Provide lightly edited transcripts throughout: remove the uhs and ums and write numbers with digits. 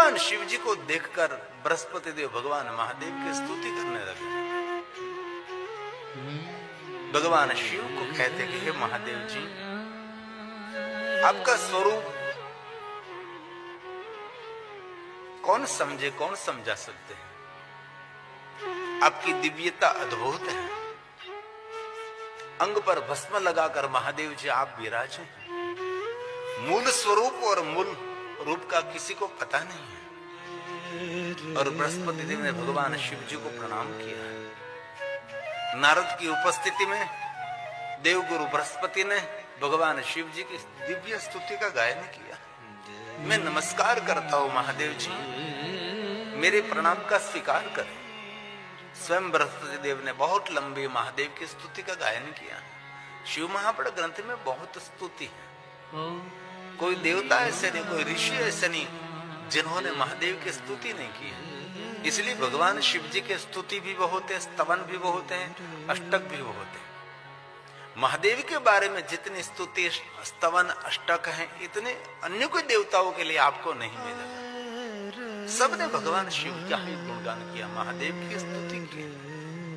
भगवान शिव जी को देखकर बृहस्पति देव भगवान महादेव की स्तुति करने लगे। भगवान शिव को कहते कि हे महादेव जी, आपका स्वरूप कौन समझे, कौन समझा सकते हैं। आपकी दिव्यता अद्भुत है। अंग पर भस्म लगाकर महादेव जी आप विराजे हैं। मूल स्वरूप और मूल रूप का किसी को पता नहीं है। और बृहस्पति देव ने भगवान शिव जी को प्रणाम किया है। नारद की उपस्थिति में देवगुरु बृहस्पति ने भगवान शिव जी की दिव्य स्तुति का गायन किया। मैं नमस्कार करता हूं महादेव जी, मेरे प्रणाम का स्वीकार करें। स्वयं बृहस्पति देव ने बहुत लंबी महादेव की स्तुति का गायन किया। शिव महापुराण ग्रंथ में बहुत स्तुति है। कोई देवता ऐसे नहीं, कोई ऋषि ऐसे नहीं जिन्होंने महादेव की स्तुति नहीं की है। इसलिए भगवान शिव जी की स्तुति भी बहुत है, स्तवन भी बहुत है, अष्टक भी बहुत है। महादेव के बारे में जितनी स्तुति, स्तवन, अष्टक हैं, इतने अन्य कोई देवताओं के लिए आपको नहीं मिलेगा। सबने भगवान शिव का ही गुणगान किया, महादेव की स्तुति की।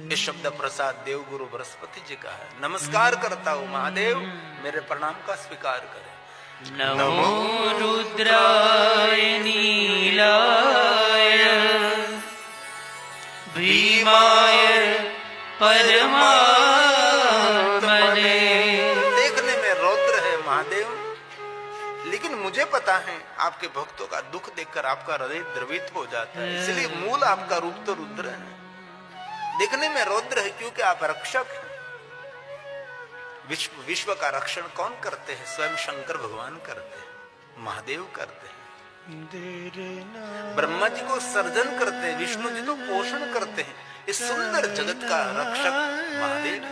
ये शब्द प्रसाद देवगुरु बृहस्पति जी का है। नमस्कार करता हूँ महादेव, मेरे प्रणाम का स्वीकार करें। नमो रुद्राय नीलाय भीमाय परमात्मने। देखने में रौद्र है महादेव, लेकिन मुझे पता है आपके भक्तों का दुख देखकर आपका हृदय द्रवित हो जाता है। इसलिए मूल आपका रूप तो रुद्र है। देखने में रौद्र है क्योंकि आप रक्षक हैं। विश्व का रक्षण कौन करते हैं? स्वयं शंकर भगवान करते हैं, महादेव करते हैं। ब्रह्मा जी को सर्जन करते हैं, विष्णु जी तो पोषण करते हैं। इस सुंदर जगत का रक्षक महादेव है।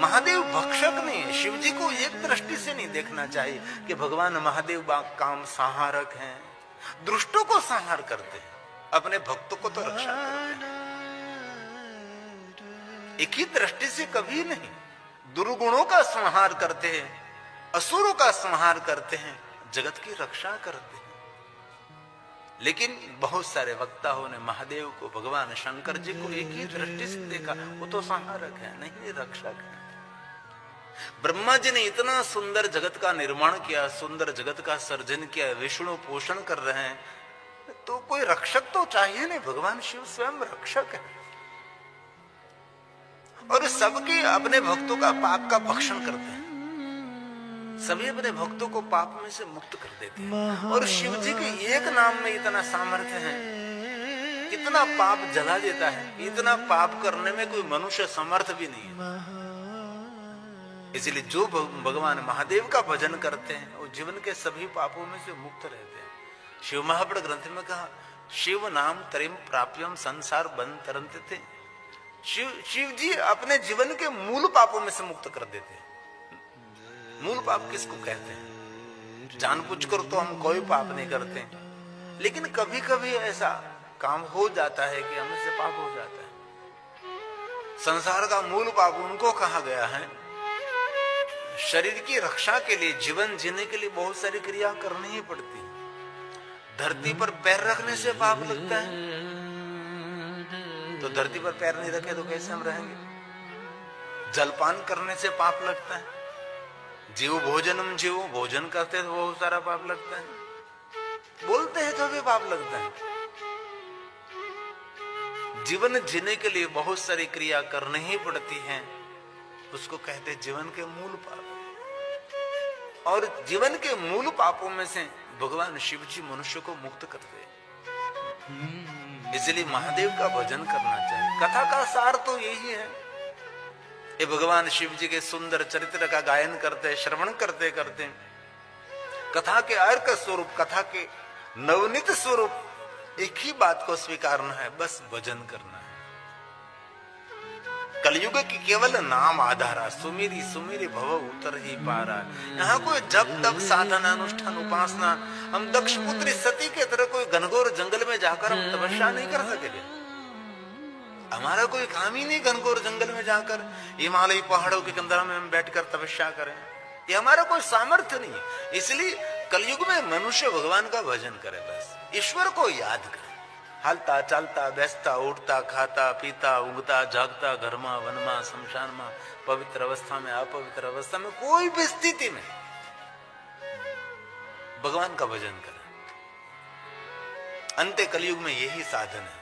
महादेव भक्षक नहीं है। शिव जी को एक दृष्टि से नहीं देखना चाहिए कि भगवान महादेव काम संहारक हैं, दुष्टों को संहार करते हैं, अपने भक्तों को तो रक्षा करते हैं। एक ही दृष्टि से कभी नहीं। दुर्गुणों का संहार करते हैं, असुरों का संहार करते हैं, जगत की रक्षा करते हैं। लेकिन बहुत सारे वक्ताओं ने महादेव को, भगवान शंकर जी को एक ही दृष्टि से देखा, वो तो संहारक है, नहीं रक्षक है। ब्रह्मा जी ने इतना सुंदर जगत का निर्माण किया, सुंदर जगत का सर्जन किया, विष्णु पोषण कर रहे हैं, तो कोई रक्षक तो चाहिए नहीं। भगवान शिव स्वयं रक्षक है और सबके अपने भक्तों का पाप का भक्षण करते हैं। सभी अपने भक्तों को पाप में से मुक्त कर देते हैं। और शिव जी के एक नाम में इतना सामर्थ्य है, इतना पाप जला देता है, इतना पाप करने में कोई मनुष्य समर्थ भी नहीं है। इसलिए जो भगवान महादेव का भजन करते हैं वो जीवन के सभी पापों में से मुक्त रहते हैं। शिव महापुराण ग्रंथ में कहा, शिव नाम तरिम प्राप्यम संसार बंद तरंत थे। शिव जी अपने जीवन के मूल पापों में से मुक्त कर देते हैं। मूल पाप किसको कहते हैं? जानबूझकर तो हम कोई पाप नहीं करते, लेकिन कभी कभी ऐसा काम हो जाता है कि हमें से पाप हो जाता है। संसार का मूल पाप उनको कहा गया है। शरीर की रक्षा के लिए, जीवन जीने के लिए बहुत सारी क्रिया करनी ही पड़ती है। धरती पर पैर रखने से पाप लगता है, तो धरती पर पैर नहीं रखे तो कैसे हम रहेंगे? जलपान करने से पाप लगता है। जीव भोजनम जीव, भोजन करते तो बहुत सारा पाप लगता है। बोलते हैं तो भी पाप लगता है। जीवन जीने के लिए बहुत सारी क्रिया करनी ही पड़ती है, उसको कहते हैं जीवन के मूल पाप। और जीवन के मूल पापों में से भगवान शिव जी मनुष्य को मुक्त करते हैं। इसलिए महादेव का भजन करना चाहिए। कथा का सार तो यही है। ये भगवान शिव जी के सुंदर चरित्र का गायन करते, श्रवण करते करते कथा के अर्क स्वरूप, कथा के नवनीत स्वरूप एक ही बात को स्वीकारना है, बस भजन करना है। कलयुग की केवल नाम आधारा, सुमेरी सुमेरी भव उतर ही पारा। यहाँ कोई जप तप साधना अनुष्ठान उपासना, हम दक्ष पुत्री सती के तरह कोई घनघोर जंगल में जाकर हम तपस्या नहीं कर सकेंगे। हमारा कोई काम ही नहीं घनघोर जंगल में जाकर हिमालयी पहाड़ों के कंदरा में हम बैठकर तपस्या करें, ये हमारा कोई सामर्थ्य नहीं है। इसलिए कलयुग में मनुष्य भगवान का भजन करे, बस ईश्वर को याद करे। हालता चालता बैसता उठता खाता पीता उगता जागता घर में वन में शमशान में पवित्र अवस्था में अपवित्र अवस्था में कोई भी स्थिति में भगवान का भजन करे। अंत्य कलयुग में यही साधन है।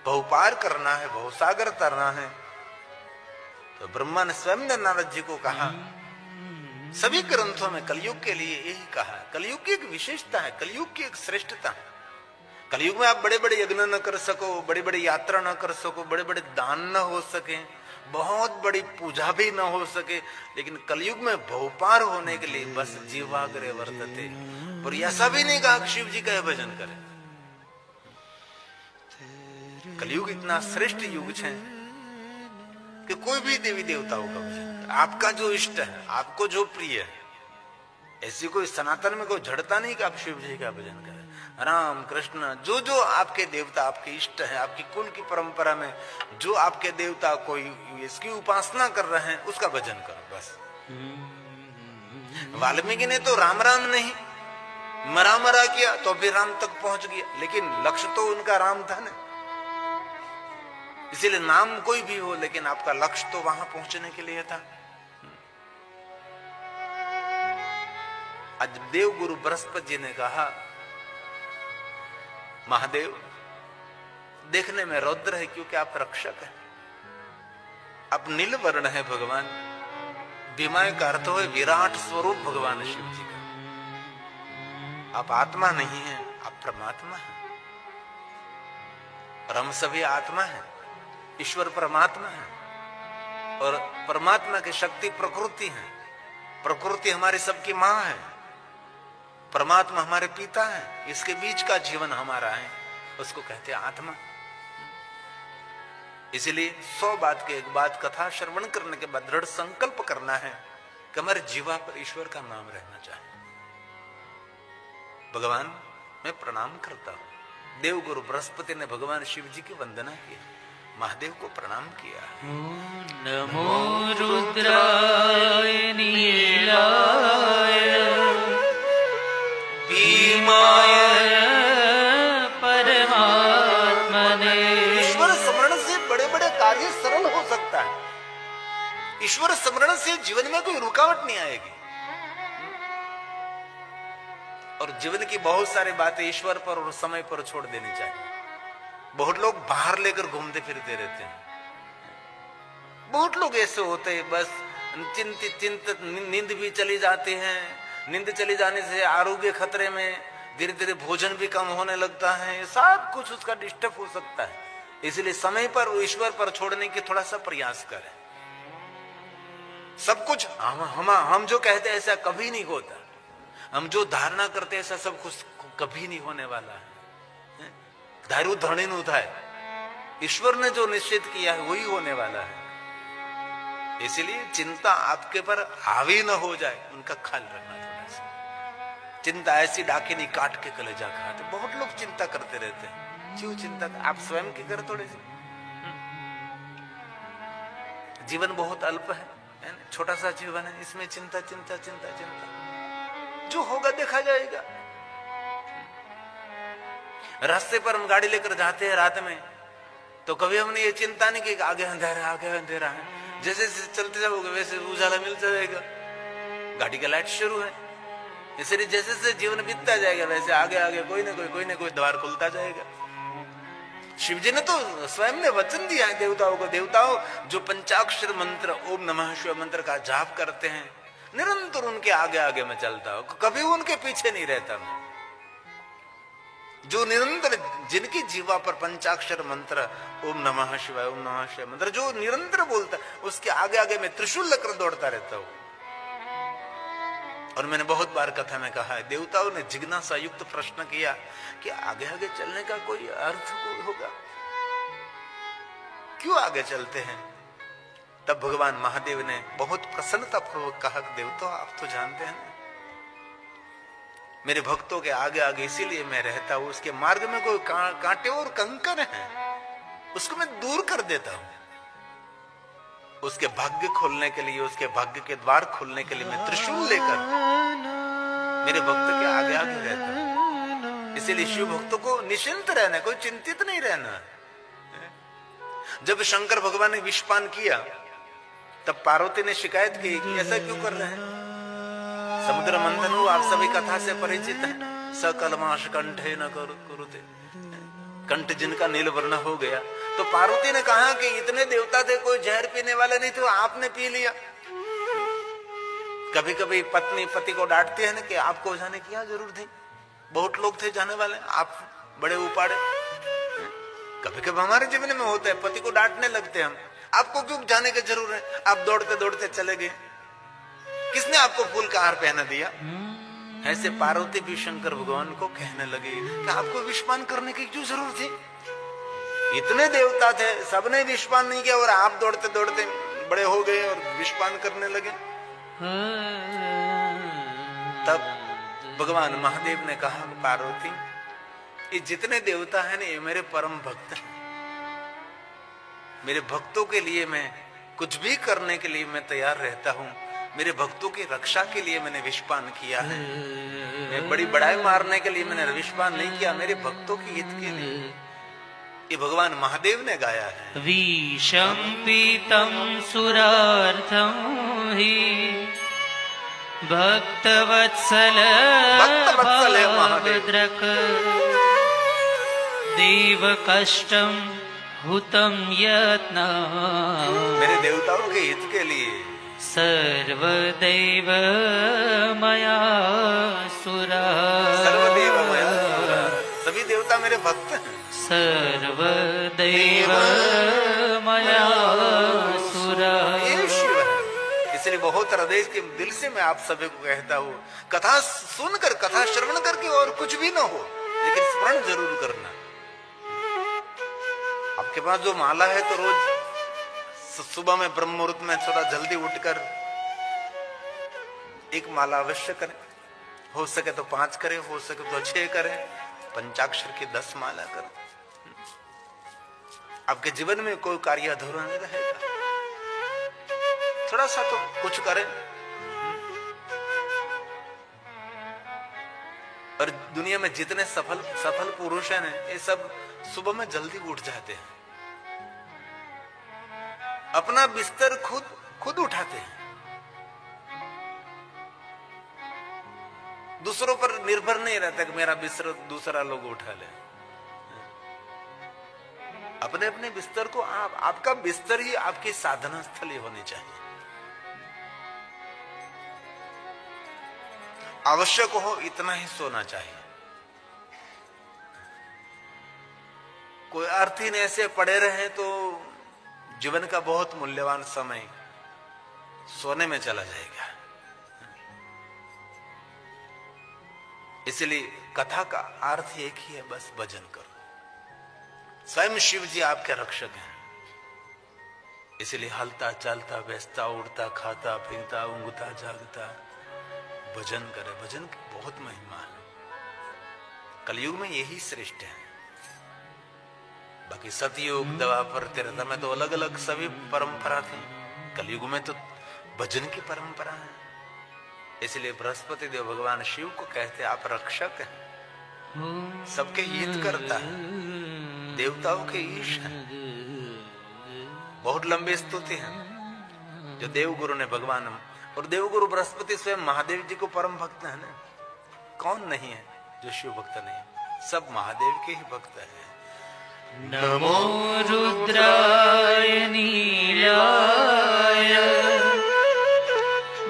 बहुपार करना है, बहुसागर तरना है, तो ब्रह्मा ने स्वयं ने नारद जी को कहा, सभी ग्रंथों में कलयुग के लिए यही कहा। कलयुग की एक विशेषता है, कलयुग की एक श्रेष्ठता है। कलयुग में आप बड़े बड़े यज्ञ न कर सको, बड़ी बड़ी यात्रा न कर सको, बड़े बड़े दान न हो सके, बहुत बड़ी पूजा भी न हो सके, लेकिन कलयुग में बहुपार होने के लिए बस जीवाग्रे वर्तते। और ऐसा भी नहीं कहा शिव जी का भजन करें। कलयुग इतना श्रेष्ठ युग है कि कोई भी देवी देवताओं का भजन, आपका जो इष्ट है, आपको जो प्रिय है, ऐसी कोई सनातन में कोई झड़ता नहीं कि आप शिव जी का भजन करें। राम कृष्ण जो जो आपके देवता आपके इष्ट है, आपकी कुल की परंपरा में जो आपके देवता कोई इसकी उपासना कर रहे हैं, उसका भजन करो बस। वाल्मीकि ने तो राम राम नहीं मरा मरा किया तो भी राम तक पहुंच गया, लेकिन लक्ष्य तो उनका राम था ना। इसीलिए नाम कोई भी हो, लेकिन आपका लक्ष्य तो वहां पहुंचने के लिए था। आज देव गुरु बृहस्पति जी ने कहा, महादेव देखने में रौद्र है क्योंकि आप रक्षक हैं, आप नील वर्ण है भगवान। भीमाय का अर्थ है विराट स्वरूप भगवान शिव जी का। आप आत्मा नहीं है, आप परमात्मा है। और हम सभी आत्मा है, ईश्वर परमात्मा है, और परमात्मा की शक्ति प्रकृति है। प्रकृति हमारी सबकी मां है, परमात्मा हमारे पिता है, इसके बीच का जीवन हमारा है, उसको कहते हैं आत्मा। इसलिए 100 बात के एक बात कथा श्रवण करने के बाद दृढ़ संकल्प करना है कि हमारे जीवा पर ईश्वर का नाम रहना चाहिए। भगवान मैं प्रणाम करता हूं। देव गुरु बृहस्पति ने भगवान शिव जी की वंदना की, महादेव को प्रणाम किया। नमो रुद्राय नीलाय भीमाय परमात्मने। ईश्वर स्मरण से बड़े बड़े कार्य सरल हो सकता है। ईश्वर स्मरण से जीवन में कोई रुकावट नहीं आएगी। और जीवन की बहुत सारी बातें ईश्वर पर और समय पर छोड़ देनी चाहिए। बहुत लोग बाहर लेकर घूमते फिरते रहते हैं। बहुत लोग ऐसे होते हैं, बस चिंतित नींद भी चली जाती है। नींद चली जाने से आरोग्य खतरे में, धीरे धीरे भोजन भी कम होने लगता है, सब कुछ उसका डिस्टर्ब हो सकता है। इसलिए समय पर ईश्वर पर छोड़ने की थोड़ा सा प्रयास करें। सब कुछ हम जो कहते हैं ऐसा कभी नहीं होता। हम जो धारणा करते हैं ऐसा सब कुछ कभी नहीं होने वाला है। धारू धनी नु था, ईश्वर ने जो निश्चित किया है वही होने वाला है। इसलिए चिंता आपके पर हावी न हो जाए, उनका ख्याल रखना थोड़ा सा। चिंता ऐसी डाकिनी काट के कलेजा खाते। बहुत लोग चिंता करते रहते हैं। क्यों चिंता? आप स्वयं की कर थोड़े से। जीवन बहुत अल्प है, छोटा सा जीवन है, इसमें चिंता चिंता चिंता चिंता। जो होगा देखा जाएगा। रास्ते पर हम गाड़ी लेकर जाते हैं रात में, तो कभी हमने ये चिंता नहीं की आगे अंधेरा है। जैसे चलते जाओगे वैसे उजाला मिल जाएगा। गाड़ी का लाइट शुरू है, इसलिए जैसे जैसे जीवन बीतता जाएगा वैसे आगे आगे कोई ना कोई द्वार खुलता जाएगा। शिव जी ने तो स्वयं ने वचन दिया है देवताओं को। देवताओं जो पंचाक्षर मंत्र ओम नमः शिवाय मंत्र का जाप करते हैं, निरंतर उनके आगे आगे मैं चलता हूं, कभी उनके पीछे नहीं रहता मैं। जो निरंतर जिनकी जीवा पर पंचाक्षर मंत्र ओम नमः शिवाय मंत्र जो निरंतर बोलता है, उसके आगे आगे मैं त्रिशूल लेकर दौड़ता रहता हूं। और मैंने बहुत बार कथा में कहा है, देवताओं ने जिज्ञासा युक्त प्रश्न किया कि आगे आगे चलने का कोई अर्थ होगा, क्यों आगे चलते हैं? तब भगवान महादेव ने बहुत प्रसन्नता पूर्वक कहा, देवताओं आप तो जानते हैं मेरे भक्तों के आगे आगे इसीलिए मैं रहता हूं, उसके मार्ग में कोई कांटे और कंकर हैं, उसको मैं दूर कर देता हूं। उसके भाग्य खोलने के लिए, उसके भाग्य के द्वार खोलने के लिए मैं त्रिशूल लेकर मेरे भक्त के आगे आगे रहता हूं। इसीलिए शिव भक्तों को निश्चिंत रहना, कोई चिंतित नहीं रहना। जब शंकर भगवान ने विषपान किया तब पार्वती ने शिकायत की कि ऐसा क्यों कर रहे हैं। समुद्र मंथन हुआ, आप सभी कथा से परिचित हैं। सकलमाश कंठे न कुरुते, कंठ जिनका नील वर्ण हो गया। तो पार्वती ने कहा कि इतने देवता थे, कोई जहर पीने वाले नहीं थे, आपने पी लिया। कभी कभी पत्नी पति को डांटती है ना कि आपको जाने की क्या जरूरत थी, बहुत लोग थे जाने वाले, आप बड़े उपाड़े। कभी कभी हमारे जीवन में होता है, पति को डांटने लगते हैं हम, आपको क्यों जाने की जरूरत है, आप दौड़ते दौड़ते चले गए, किसने आपको फूल का हार पहना दिया। ऐसे पार्वती भी शंकर भगवान को कहने लगी कि आपको विषपान करने की क्यों जरूरत थी, इतने देवता थे, सबने विषपान नहीं किया और आप दौड़ते दौड़ते बड़े हो गए और विषपान करने लगे। तब भगवान महादेव ने कहा, पार्वती ये जितने देवता हैं ना, ये मेरे परम भक्त हैं। मेरे भक्तों के लिए मैं कुछ भी करने के लिए मैं तैयार रहता हूं। मेरे भक्तों की रक्षा के लिए मैंने विषपान किया है। मैं बड़ी बड़ाई मारने के लिए मैंने विषपान नहीं किया, मेरे भक्तों की हित के लिए। ये भगवान महादेव ने गाया है। विषं पीतं सुरार्थं हि भक्तवत्सल है महादेव। भावद्रक देव कष्टं हुतं यत्न। मेरे देवताओं के हित के लिए सर्वदेव मया सुरा। सर्वदेव मया सुरा, सभी देवता मेरे भक्त हैं। सर्वदेव मया सुरा। ये शिव है। इसलिए बहुत हृदय के दिल से मैं आप सभी को कहता हूँ, कथा सुनकर, कथा श्रवण करके और कुछ भी ना हो, लेकिन स्मरण जरूर करना। आपके पास जो माला है तो रोज सुबह में ब्रह्म मुहूर्त में थोड़ा जल्दी उठकर एक माला अवश्य करें। हो सके तो 5 करें, हो सके तो 6 करें। पंचाक्षर की 10 माला करें। आपके जीवन में कोई कार्य अधूरा नहीं रहेगा। थोड़ा सा तो कुछ करें। और दुनिया में जितने सफल पुरुष हैं, ये सब सुबह में जल्दी उठ जाते हैं, अपना बिस्तर खुद उठाते हैं, दूसरों पर निर्भर नहीं रहता कि मेरा बिस्तर दूसरा लोग उठा ले। अपने अपने बिस्तर को आपका बिस्तर ही आपकी साधना स्थल ही होनी चाहिए। आवश्यक हो इतना ही सोना चाहिए। कोई अर्थ ही नहीं, ऐसे पड़े रहे तो जीवन का बहुत मूल्यवान समय सोने में चला जाएगा। इसलिए कथा का अर्थ एक ही है, बस भजन करो। स्वयं शिव जी आपके रक्षक हैं। इसलिए हलता चलता बैसता उड़ता खाता फिरता ऊँघता जागता भजन करे। भजन की बहुत महिमा है। कलयुग में यही श्रेष्ठ है। बाकी सतयुग, द्वापर, त्रेता में तो अलग अलग सभी परंपरा थी। कलयुग में तो भजन की परंपरा है। इसलिए बृहस्पति देव भगवान शिव को कहते हैं, आप रक्षक हैं, सबके हित करता है, देवताओं के ईश है। बहुत लंबी स्तुति है जो देवगुरु ने भगवान, और देवगुरु बृहस्पति स्वयं महादेव जी को परम भक्त है ना। कौन नहीं है जो शिव भक्त नहीं, सब महादेव के ही भक्त है। नमो रुद्राय नीलाय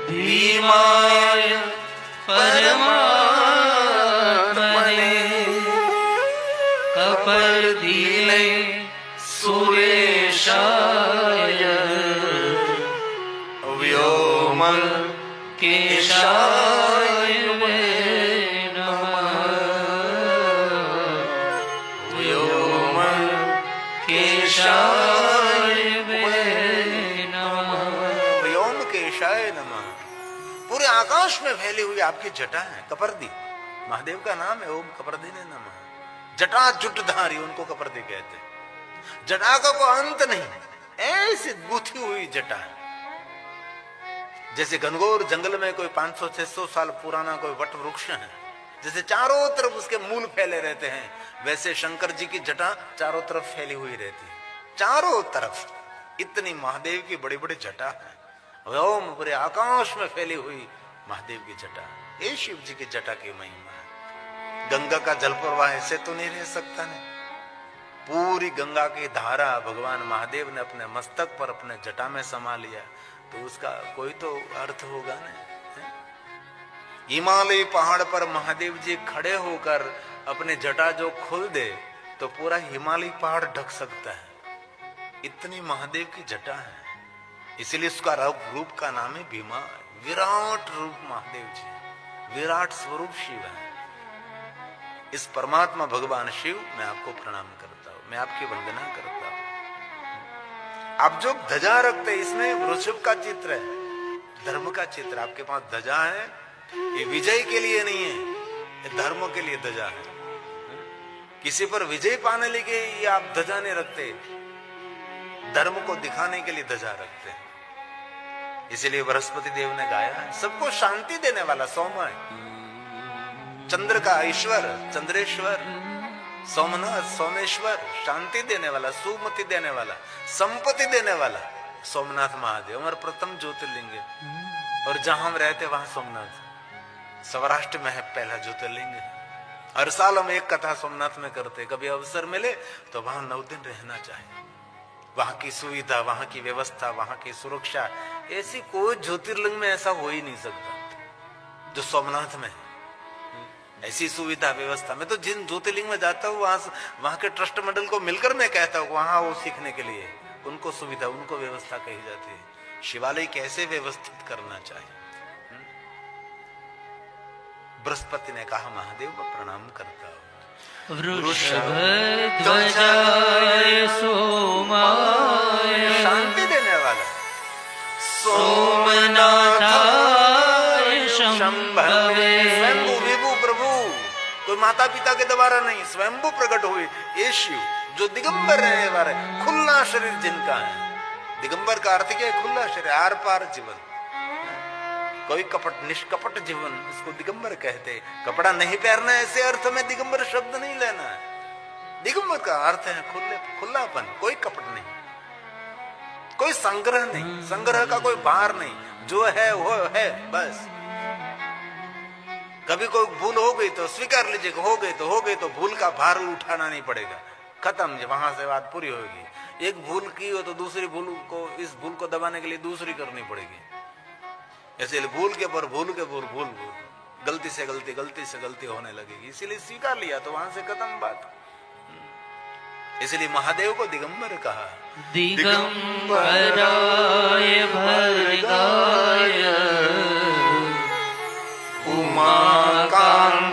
भीमाय परमात्मने कपर्दिने सुरेशाय व्योम केशाय नमः। व्योम केशाय नमः। व्योम केशाय नमः। पूरे आकाश में फैली हुई आपकी जटा है कपर्दी, महादेव का नाम है। ओम कपर्दी ने नमः। जटा जुटधारी उनको कपर्दी कहते हैं। जटा का कोई अंत नहीं, ऐसी गुथी हुई जटा है। जैसे घनघोर जंगल में कोई 500-600 साल पुराना कोई वट वृक्ष है, जैसे चारों तरफ उसके मूल फैले रहते हैं, वैसे शंकर जी की जटा चारों तरफ फैली हुई रहती है। चारों तरफ इतनी महादेव की बड़ी बड़ी जटा है, ओम पूरे आकाश में फैली हुई महादेव की जटा, ये शिव जी की जटा की महिमा है। गंगा का जल प्रवाह ऐसे तो नहीं रह सकता नहीं, पूरी गंगा की धारा भगवान महादेव ने अपने मस्तक पर अपने जटा में समा लिया, तो उसका कोई तो अर्थ होगा नहीं। हिमालय पहाड़ पर महादेव जी खड़े होकर अपने जटा जो खोल दे तो पूरा हिमालय पहाड़ ढक सकता है, इतनी महादेव की जटा है। इसलिए उसका रूप का नाम है भीमा, विराट रूप महादेव जी, विराट स्वरूप शिव है। इस परमात्मा भगवान शिव मैं आपको प्रणाम करता हूं, मैं आपकी वंदना करता हूं। आप जो ध्वजा रखते हैं इसमें वृषभ का चित्र है, धर्म का चित्र। आपके पास ध्वजा है, ये विजय के लिए नहीं है, ये धर्म के लिए ध्वजा है। किसी पर विजय पाने के लिए आप ध्वजा नहीं रखते, धर्म को दिखाने के लिए ध्वजा रखते हैं। इसीलिए बृहस्पति देव ने गाया है, सबको शांति देने वाला सोम है, चंद्र का ईश्वर चंद्रेश्वर, सोमनाथ सोमेश्वर, शांति देने वाला, सुमति देने वाला, संपत्ति देने वाला सोमनाथ महादेव हमारे प्रथम ज्योतिर्लिंग है। और जहां हम रहते वहां सोमनाथ सौराष्ट्र में है पहला ज्योतिर्लिंग है। हर साल हम एक कथा सोमनाथ में करते, कभी अवसर मिले तो वहां 9 दिन रहना चाहिए। वहां की सुविधा, वहां की व्यवस्था, वहां की सुरक्षा, ऐसी कोई ज्योतिर्लिंग में ऐसा हो ही नहीं सकता जो सोमनाथ में है। ऐसी सुविधा व्यवस्था, मैं तो जिन ज्योतिर्लिंग में जाता हूँ वहां के ट्रस्ट मंडल को मिलकर मैं कहता हूँ वहां वो सीखने के लिए उनको सुविधा, उनको व्यवस्था कही जाती है। शिवालय कैसे व्यवस्थित करना चाहिए। बृहस्पति ने कहा महादेव को प्रणाम करता हूं। वृषभ ध्वजाय सोमाय शांति देने वाला, सोमनाथाय शंभवे। स्वयंभू विभू प्रभु, कोई माता पिता के द्वारा नहीं, स्वयंभू प्रकट हुए ये शिव जो दिगंबर रहने वाला है, खुला शरीर जिनका है। दिगंबर का अर्थ क्या है? खुला शरीर, आर पार जीवन, कोई कपट, निष्कपट जीवन, इसको दिगंबर कहते। कपड़ा नहीं पहनना ऐसे अर्थ में दिगंबर शब्द नहीं लेना है। दिगंबर का अर्थ है खुलापन, कोई कपट नहीं, कोई संग्रह नहीं, संग्रह का कोई भार नहीं, जो है वो है बस। कभी कोई भूल हो गई तो स्वीकार लीजिए, हो गई तो हो गई, तो भूल का भार उठाना नहीं पड़ेगा, खत्म, वहां से बात पूरी होगी। एक भूल की हो तो दूसरी भूल को, इस भूल को दबाने के लिए दूसरी करनी पड़ेगी। ऐसे भूल के पर भूल के पर भूल, गलती से गलती, गलती से गलती होने लगेगी। इसीलिए स्वीकार लिया तो वहां से खत्म बात। इसलिए महादेव को दिगंबर कहा। दिगंबराय भर्गाय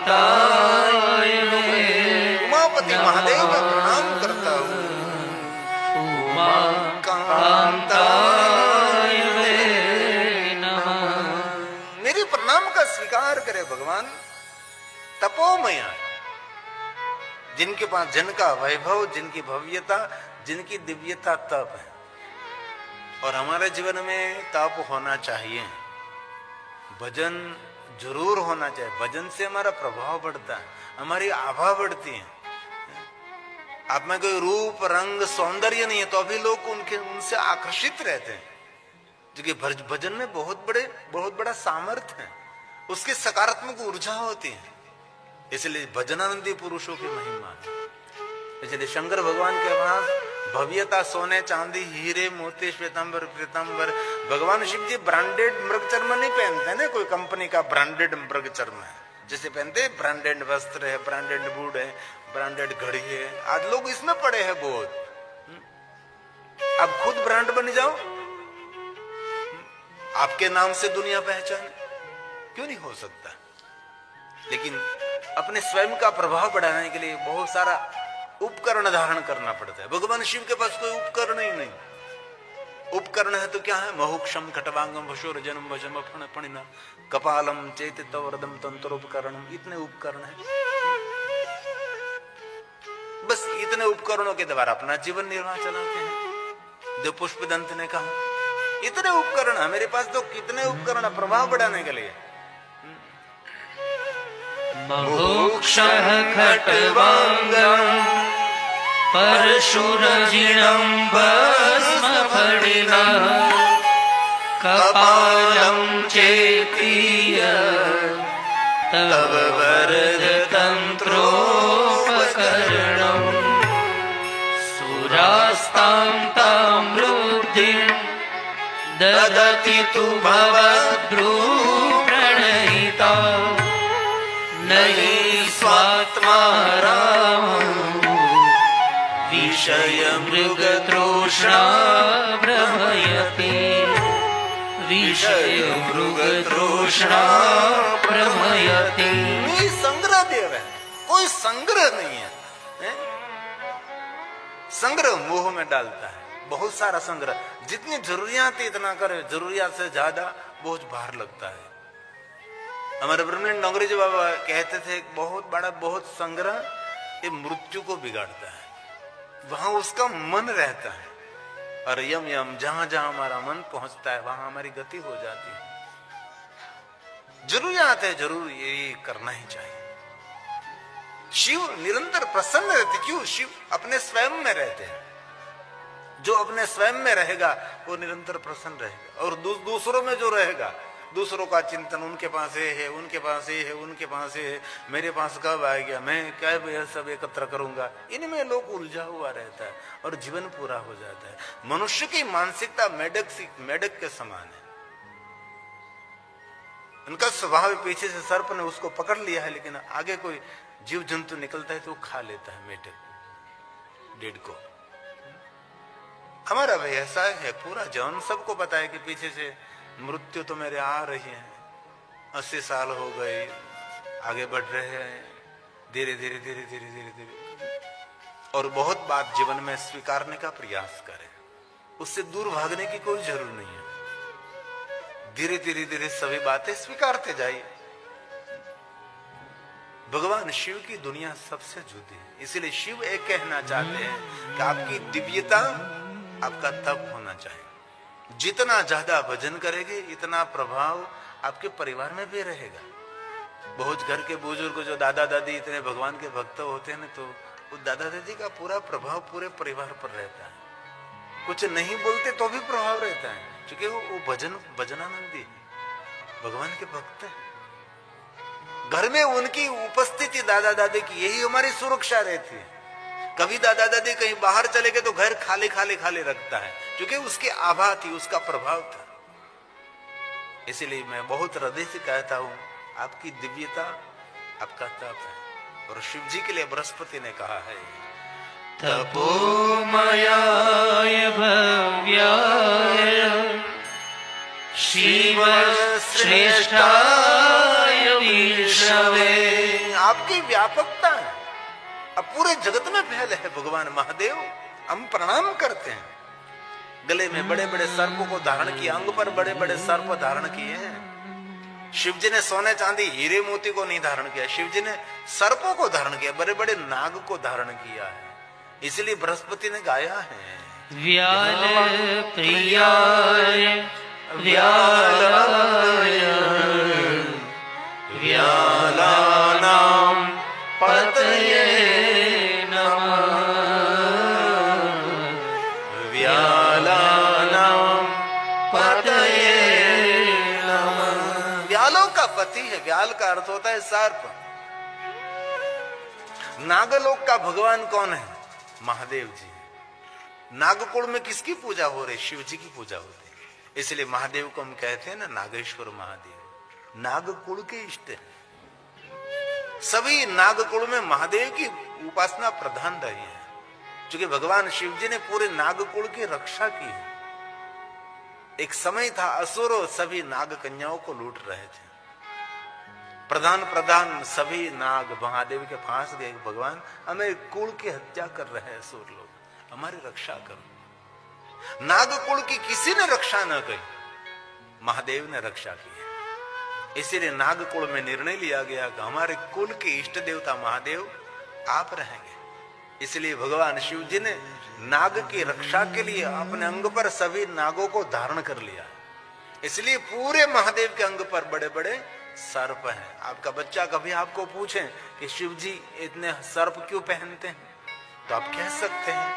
उमाकांताय, उमापति महादेव का प्रणाम करता हूँ। मेरी प्रणाम का स्वीकार करे भगवान। तपोमय, जिनके पास जिनका वैभव, जिनकी भव्यता, जिनकी दिव्यता तप है, और हमारे जीवन में तप होना चाहिए, भजन जरूर होना चाहिए। भजन से हमारा प्रभाव बढ़ता है, हमारी आभा बढ़ती है। आप में कोई रूप रंग सौंदर्य नहीं है तो अभी लोग उनसे आकर्षित रहते हैं, क्योंकि भजन में बहुत बड़ा सामर्थ्य है, उसकी सकारात्मक ऊर्जा होती है। इसलिए भजनानंदी पुरुषों की महिमा है। इसलिए शंकर भगवान के पास भव्यता, सोने चांदी हीरे मोती श्वेतांबर पीतांबर। भगवान शिव जी ब्रांडेड मृग चर्म नहीं पहनते ना, कोई कंपनी का ब्रांडेड मृग चर्म है जैसे पहनते, ब्रांडेड वस्त्र है, ब्रांडेड बूट है, ब्रांडेड घड़ी है। आज लोग इसमें पड़े हैं बहुत। अब खुद ब्रांड बन जाओ, आपके नाम से दुनिया पहचाने, क्यों नहीं हो सकता। लेकिन अपने स्वयं का प्रभाव बढ़ाने के लिए बहुत सारा उपकरण धारण करना पड़ता है। भगवान शिव के पास कोई उपकरण ही नहीं। उपकरण है तो क्या है? महुक्षम खटवांगम वशोर जन्म वशम फणिना कपालम चेतित वरदम तंत्रोपकरणम, इतने उपकरण है। बस इतने उपकरणों के द्वारा अपना जीवन निर्वाह चलाते हैं। जो पुष्पदंत ने कहा, इतने उपकरण है मेरे पास, तो कितने उपकरण है प्रभाव बढ़ाने के लिए। मोक्षः खट्वाङ्गम् परशुरजिणं भस्मफणिना कपालं चेतीय तव वरदतन्त्रोपकरणम् सुरास्तां तां वृद्धिं ददति तु भवद्भ्रूप्रणयिता नहि स्वात्मा रामो विषय मृगतृष्णा भ्रमयति विषय मृगतृष्णा भ्रमयति। ये संग्रह देव है, कोई संग्रह नहीं है, हैं? संग्रह मोह में डालता है, बहुत सारा संग्रह, जितनी जरूरियात है इतना करे, जरूरियात से ज्यादा बोझ भार लगता है। हमारे ब्रह्मलिंग अंग्रेजी बाबा कहते थे बहुत बड़ा बहुत संग्रह ये मृत्यु को बिगाड़ता है, वहां उसका मन रहता है, और यम यम जहां जहां हमारा मन पहुंचता है वहां हमारी गति हो जाती है। जरूरियात है, जरूर ये करना ही चाहिए। शिव निरंतर प्रसन्न रहते, क्यों? शिव अपने स्वयं में रहते हैं, जो अपने स्वयं में रहेगा वो निरंतर प्रसन्न रहेगा, और दूसरों में जो रहेगा, दूसरों का चिंतन, उनके पास ये है, उनके पास ये है, उनके पास ये है, मेरे पास कब आएगा, मैं क्या यह सब एकत्र करूंगा, इनमें लोग उलझा हुआ रहता है और जीवन पूरा हो जाता है। मनुष्य की मानसिकता मेढक के समान है, उनका स्वभाव पीछे से सर्प ने उसको पकड़ लिया है, लेकिन आगे कोई जीव जंतु निकलता है तो खा लेता है मेढक डेढ़ को। हमारा भाई ऐसा है, पूरा जौन सबको पता है कि पीछे से मृत्यु तो मेरे आ रही है, 80 साल हो गए, आगे बढ़ रहे हैं धीरे धीरे धीरे धीरे धीरे धीरे, और बहुत बात जीवन में स्वीकारने का प्रयास करें, उससे दूर भागने की कोई जरूरत नहीं है। धीरे धीरे धीरे सभी बातें स्वीकारते जाइए। भगवान शिव की दुनिया सबसे जुदी है, इसीलिए शिव एक कहना चाहते हैं कि आपकी दिव्यता आपका तप होना चाहिए। जितना ज्यादा भजन करेंगे इतना प्रभाव आपके परिवार में भी रहेगा। बहुत घर के बुजुर्ग जो दादा दादी इतने भगवान के भक्त होते हैं ना, तो उस दादा दादी का पूरा प्रभाव पूरे परिवार पर रहता है। कुछ नहीं बोलते तो भी प्रभाव रहता है, क्योंकि वो भजनानंदी भगवान के भक्त हैं। घर में उनकी उपस्थिति दादा दादी की, यही हमारी सुरक्षा रहती है। कभी दादा दादी कहीं बाहर चले गए तो घर खाली खाली खाली रखता है, क्योंकि उसकी आभा थी, उसका प्रभाव था। इसीलिए मैं बहुत हृदय से कहता हूं, आपकी दिव्यता आपका तप है। और शिव जी के लिए बृहस्पति ने कहा है, तपोमयाय भव्याय शिव श्रेष्ठाय विष्णवे। आपकी व्यापकता है, अब पूरे जगत में फैले है भगवान महादेव। हम प्रणाम करते हैं। गले में बड़े बड़े सर्पों को धारण किया, अंग पर बड़े बड़े सर्प धारण किए हैं। शिव जी ने सोने चांदी हीरे मोती को नहीं धारण किया, शिव जी ने सर्पों को धारण किया, बड़े बड़े नाग को धारण किया है। इसलिए बृहस्पति ने गाया है, व्याल प्रियाय व्यालाय व्यालानां पतये नमः व्यालानां पतये नमः। व्यालों का पति है, व्याल का अर्थ होता है सर्प। नागलोक का भगवान कौन है? महादेव जी। नागकुल में किसकी पूजा हो रही? शिव जी की पूजा होती है। इसलिए महादेव को हम कहते हैं ना नागेश्वर महादेव, नागकुल के इष्ट है। सभी नागकुल में महादेव की उपासना प्रधान रही है, क्योंकि भगवान शिव जी ने पूरे नागकुल की रक्षा की है। एक समय था असुर सभी नाग कन्याओं को लूट रहे थे। प्रधान सभी नाग महादेव के पास गए, भगवान हमें कुल की हत्या कर रहे हैं असुर लोग, हमारी रक्षा करो। नागकुल की किसी ने रक्षा न की, महादेव ने रक्षा की है। इसीलिए नागकुल में निर्णय लिया गया कि हमारे कुल के इष्ट देवता महादेव आप रहेंगे। इसलिए भगवान शिव जी ने नाग की रक्षा के लिए अपने अंग पर सभी नागों को धारण कर लिया। इसलिए पूरे महादेव के अंग पर बड़े बड़े सर्प हैं। आपका बच्चा कभी आपको पूछे कि शिव जी इतने सर्प क्यों पहनते हैं, तो आप कह सकते हैं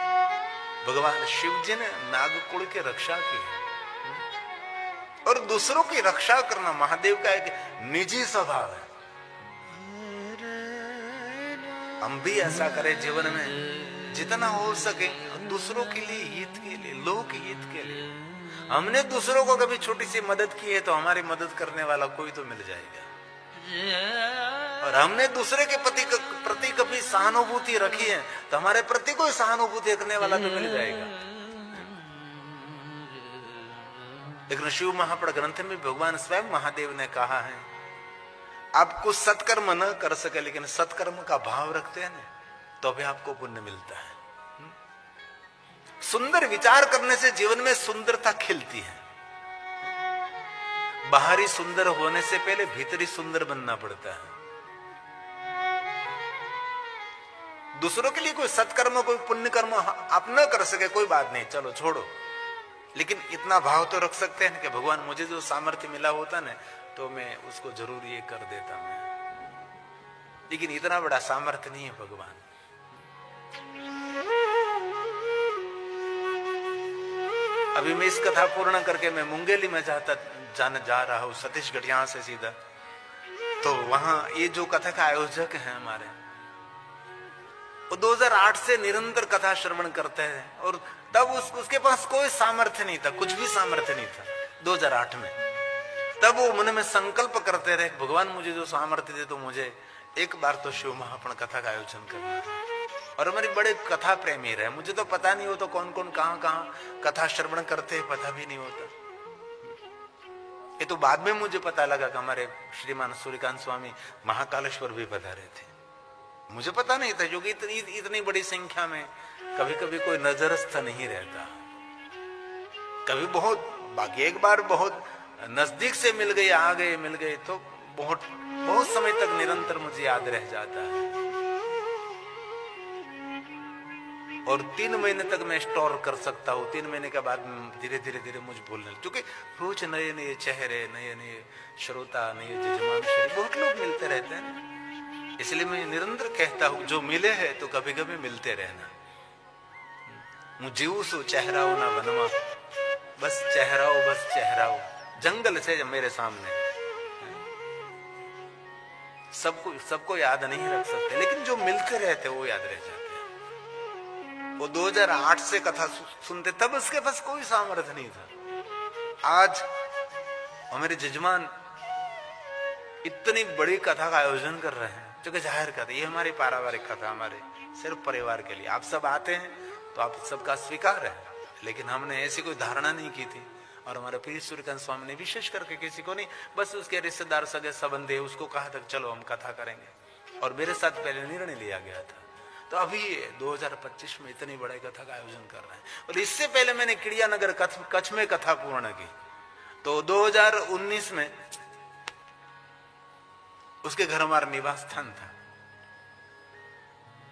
भगवान शिव जी ने नागकुल की रक्षा की है। और दूसरों की रक्षा करना महादेव का एक निजी स्वभाव है। हम भी ऐसा करें जीवन में, जितना हो सके दूसरों के लिए, हित के लिए, लोक हित के लिए। हमने दूसरों को कभी छोटी सी मदद की है तो हमारी मदद करने वाला कोई तो मिल जाएगा। और हमने दूसरे के प्रति कभी सहानुभूति रखी है तो हमारे प्रति कोई सहानुभूति रखने वाला तो मिल जाएगा। लेकिन शिव महापुराण ग्रंथ में भगवान स्वयं महादेव ने कहा है, आप कुछ सत्कर्म न कर सके लेकिन सत्कर्म का भाव रखते हैं ना, तो भी आपको पुण्य मिलता है। सुंदर विचार करने से जीवन में सुंदरता खिलती है। बाहरी सुंदर होने से पहले भीतरी सुंदर बनना पड़ता है। दूसरों के लिए कोई सत्कर्म, कोई पुण्य कर्म आप न कर सके, कोई बात नहीं, चलो छोड़ो, लेकिन इतना भाव तो रख सकते हैं कि भगवान मुझे जो सामर्थ्य मिला होता ना तो मैं उसको जरूर ये कर देता मैं। लेकिन इतना बड़ा सामर्थ्य नहीं है भगवान। अभी मैं इस कथा पूर्ण करके मैं मुंगेली में जा रहा हूं, छत्तीसगढ़ यहां से सीधा। तो वहां ये जो कथा का आयोजक है हमारे, वो 2008 से निरंतर कथा श्रवण करते हैं। और तब उसके पास कोई सामर्थ्य नहीं था, कुछ भी सामर्थ्य नहीं था 2008 में। तब वो मन में संकल्प करते रहे, भगवान मुझे जो सामर्थ्य दे तो मुझे एक बार तो शिव महापुराण कथा का आयोजन करना है। और हमारी बड़े कथा प्रेमी रहे। मुझे तो पता नहीं होता कौन कौन कहां कथा श्रवण करते हैं, पता भी नहीं होता। ये तो बाद में मुझे पता लगा कि हमारे श्रीमान सूर्यकांत स्वामी महाकालेश्वर भी पधारे थे। मुझे पता नहीं था, क्योंकि इतनी बड़ी संख्या में कभी कभी कोई नजरस्थ नहीं रहता। कभी बहुत बाकी एक बार बहुत नजदीक से मिल गए, आ गए, मिल गए तो बहुत बहुत समय तक निरंतर मुझे याद रह जाता है। और 3 महीने तक मैं स्टोर कर सकता हूँ। 3 महीने के बाद धीरे धीरे धीरे मुझे भूलने, क्योंकि रोज नए नए चेहरे, नए नए श्रोता, नए जजमान, बहुत लोग मिलते रहते हैं। इसलिए मैं निरंतर कहता हूँ, जो मिले हैं तो कभी कभी मिलते रहना। जीव सो चेहराओ ना वनमा, बस चेहराओ, बस चेहराओ। जंगल से मेरे सामने सबको याद नहीं रख सकते, लेकिन जो मिलते रहते वो याद रह जाते हैं। वो 2008 से कथा सुनते, तब उसके पास कोई सामर्थ्य नहीं था। आज हमारे जजमान इतनी बड़ी कथा का आयोजन कर रहे हैं, जो कि जाहिर कथा, ये हमारी पारिवारिक कथा, हमारे सिर्फ परिवार के लिए। आप सब आते हैं तो आप सबका स्वीकार है, लेकिन हमने ऐसी कोई धारणा नहीं की थी। और हमारे प्रिय सूर्यकांत स्वामी ने विशेष करके किसी को नहीं, बस उसके रिश्तेदार, सगे संबंधी, उसको कहा था चलो हम कथा करेंगे। और मेरे साथ पहले निर्णय लिया गया था। तो अभी 2025 में इतनी बड़ी कथा का आयोजन कर रहे हैं। और इससे पहले मैंने किड़ियानगर कच्छ में कथा पूर्ण की। तो 2019 में उसके घर हमारा निवास स्थान था,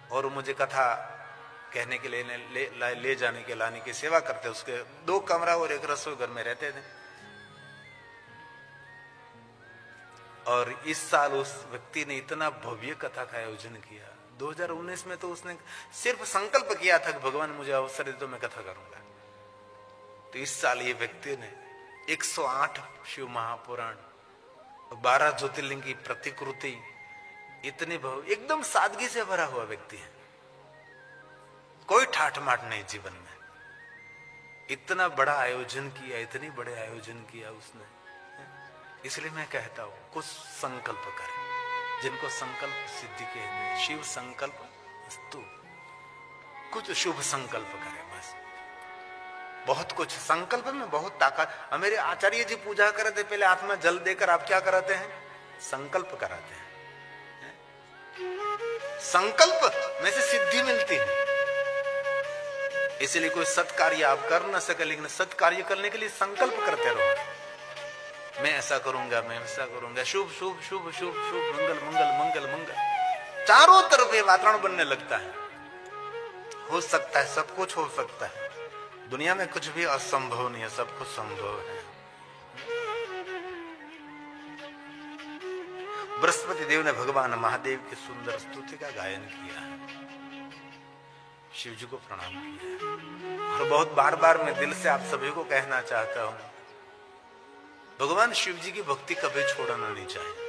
और मुझे कथा कहने के लिए ले जाने के, लाने की सेवा करते। उसके 2 कमरा और 1 रसोई घर में रहते थे। और इस साल उस व्यक्ति ने इतना भव्य कथा का आयोजन किया। 2019 में तो उसने सिर्फ संकल्प किया था कि भगवान मुझे अवसर दे तो मैं कथा करूंगा। तो इस साल ये व्यक्ति ने 108 शिव महापुराण, 12 ज्योतिर्लिंग की प्रतिकृति, इतनी एकदम सादगी से भरा हुआ व्यक्ति है। कोई ठाठ माठ नहीं जीवन में। इतना बड़ा आयोजन किया, इतनी बड़े आयोजन किया उसने। इसलिए मैं कहता हूं, कुछ संकल्प करें, जिनको संकल्प सिद्धि के शिव संकल्प स्तु, कुछ शुभ संकल्प करें। बस बहुत कुछ संकल्प में बहुत ताकत। मेरे आचार्य जी पूजा करते, पहले आत्मा जल देकर आप क्या कराते हैं? संकल्प कराते हैं। संकल्प में से सिद्धि मिलती है। इसलिए कोई सत्कार्य आप कर न सके, लेकिन सत्कार्य करने के लिए संकल्प करते रहो। मैं ऐसा करूंगा, मैं ऐसा करूंगा, शुभ शुभ शुभ शुभ शुभ, मंगल मंगल मंगल मंगल। चारों तरफ ये वातावरण बनने लगता है। हो सकता है, सब कुछ हो सकता है। दुनिया में कुछ भी असंभव नहीं है, सब कुछ संभव है। बृहस्पति देव ने भगवान महादेव की सुंदर स्तुति का गायन किया है, शिव जी को प्रणाम किया है। और बहुत बार बार मैं दिल से आप सभी को कहना चाहता हूं, भगवान शिव जी की भक्ति कभी छोड़ना नहीं चाहिए।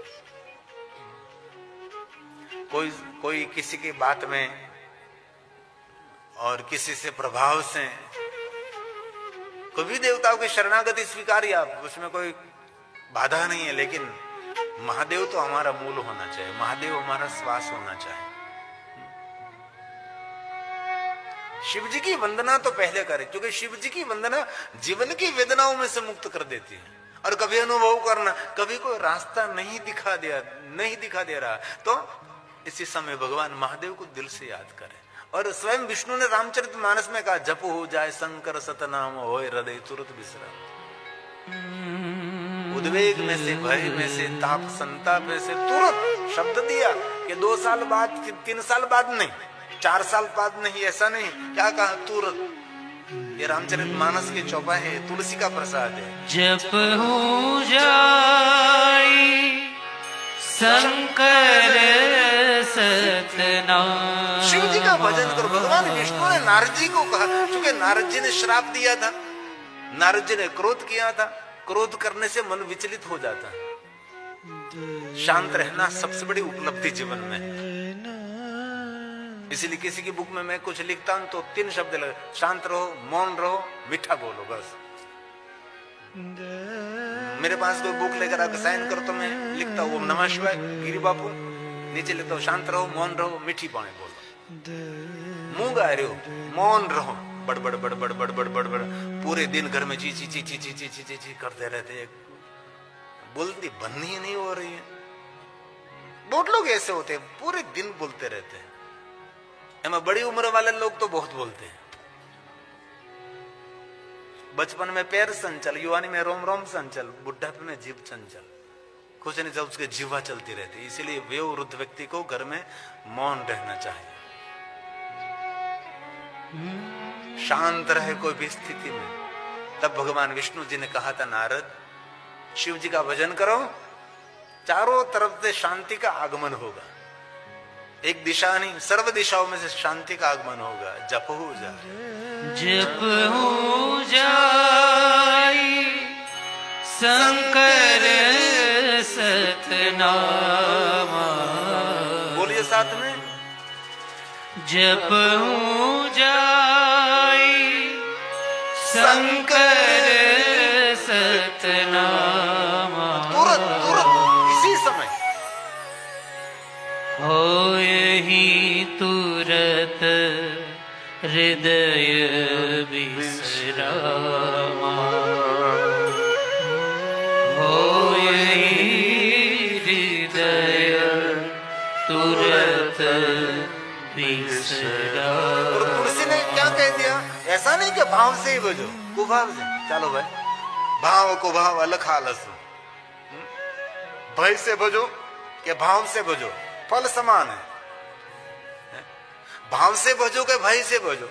कोई किसी की बात में और किसी से प्रभाव से कोई भी देवताओं की शरणागति स्वीकारिए आप, उसमें कोई बाधा नहीं है, लेकिन महादेव तो हमारा मूल होना चाहिए, महादेव हमारा श्वास होना चाहिए। शिव जी की वंदना तो पहले करें, क्योंकि शिव जी की वंदना जीवन की वेदनाओं में से मुक्त कर देती है। और कभी अनुभव करना, कभी कोई रास्ता नहीं दिखा दे रहा, तो इसी समय भगवान महादेव को दिल से याद करें। और स्वयं विष्णु ने रामचरितमानस में कहा, जप हो जाए शंकर सतनाम, होए हृदय तुरंत विश्राम। उद्वेग में से, भय में से, ताप संताप में से तुरंत शब्द दिया कि 2 साल बाद, 3 साल बाद नहीं, 4 साल बाद नहीं, ऐसा नहीं, क्या कहा, तुरंत। ये रामचरितमानस के चौपाई है, तुलसी का प्रसाद है। जप हो जाए शंकर सतनाम। शिव जी का भजन करो। भगवान विष्णु ने नारद जी को कहा, क्योंकि नारद जी ने श्राप दिया था, नारद जी ने क्रोध किया था, क्रोध करने से मन विचलित हो जाता है। शांत रहना सबसे बड़ी उपलब्धि जीवन में है। इसीलिए किसी की बुक में मैं कुछ लिखता हूं तो 3 शब्द लगे, शांत रहो, मौन रहो, मीठा बोलो, बस। मेरे पास कोई बुक लेकर आकर साइन करो तो मैं लिखता हूं ओम नमः शिवाय, गिरी बापू, नीचे लिखता हूं शांत रहो, मौन रहो, मीठी बाणी बोलो। मुंह गा रहे हो, मौन रहो, बड़बड़ बड़बड़ बड़बड़ बड़बड़, पूरे दिन घर में ची ची ची ची ची ची ची ची ची करते रहते, बोलती बननी ही नहीं हो रही है। बहुत लोग ऐसे होते हैं, पूरे दिन बोलते रहते हैं। बड़ी उम्र वाले लोग तो बहुत बोलते हैं। बचपन में पैर संचल, युवानी में रोम रोम संचल, बुढ़ापे में जीभ चंचल, कुछ नहीं, जब उसके जीवा चलती रहती है। इसीलिए वयोवृद्ध व्यक्ति को घर में मौन रहना चाहिए, शांत रहे कोई भी स्थिति में। तब भगवान विष्णु जी ने कहा था, नारद शिव जी का भजन करो, चारों तरफ से शांति का आगमन होगा। एक दिशा नहीं, सर्व दिशाओं में से शांति का आगमन होगा। जप हो जाए, जप हो जाए शंकर सतनाम। बोलिए साथ में, जप हो जाए शंकर सतनाम। तुरंत तुरंत इसी समय हो यही तुरत हृदय विश्रामा। हो यही हृदय तुरत विश्रामा। और तुलसी ने क्या कह दिया, ऐसा नहीं कि भाव से ही बजो, कुभाव से। चलो भाई, भाव को भाव अलग आलस, भय से बजो कि भाव से बजो, फल समान है। भाव से बजो के भय से बजो,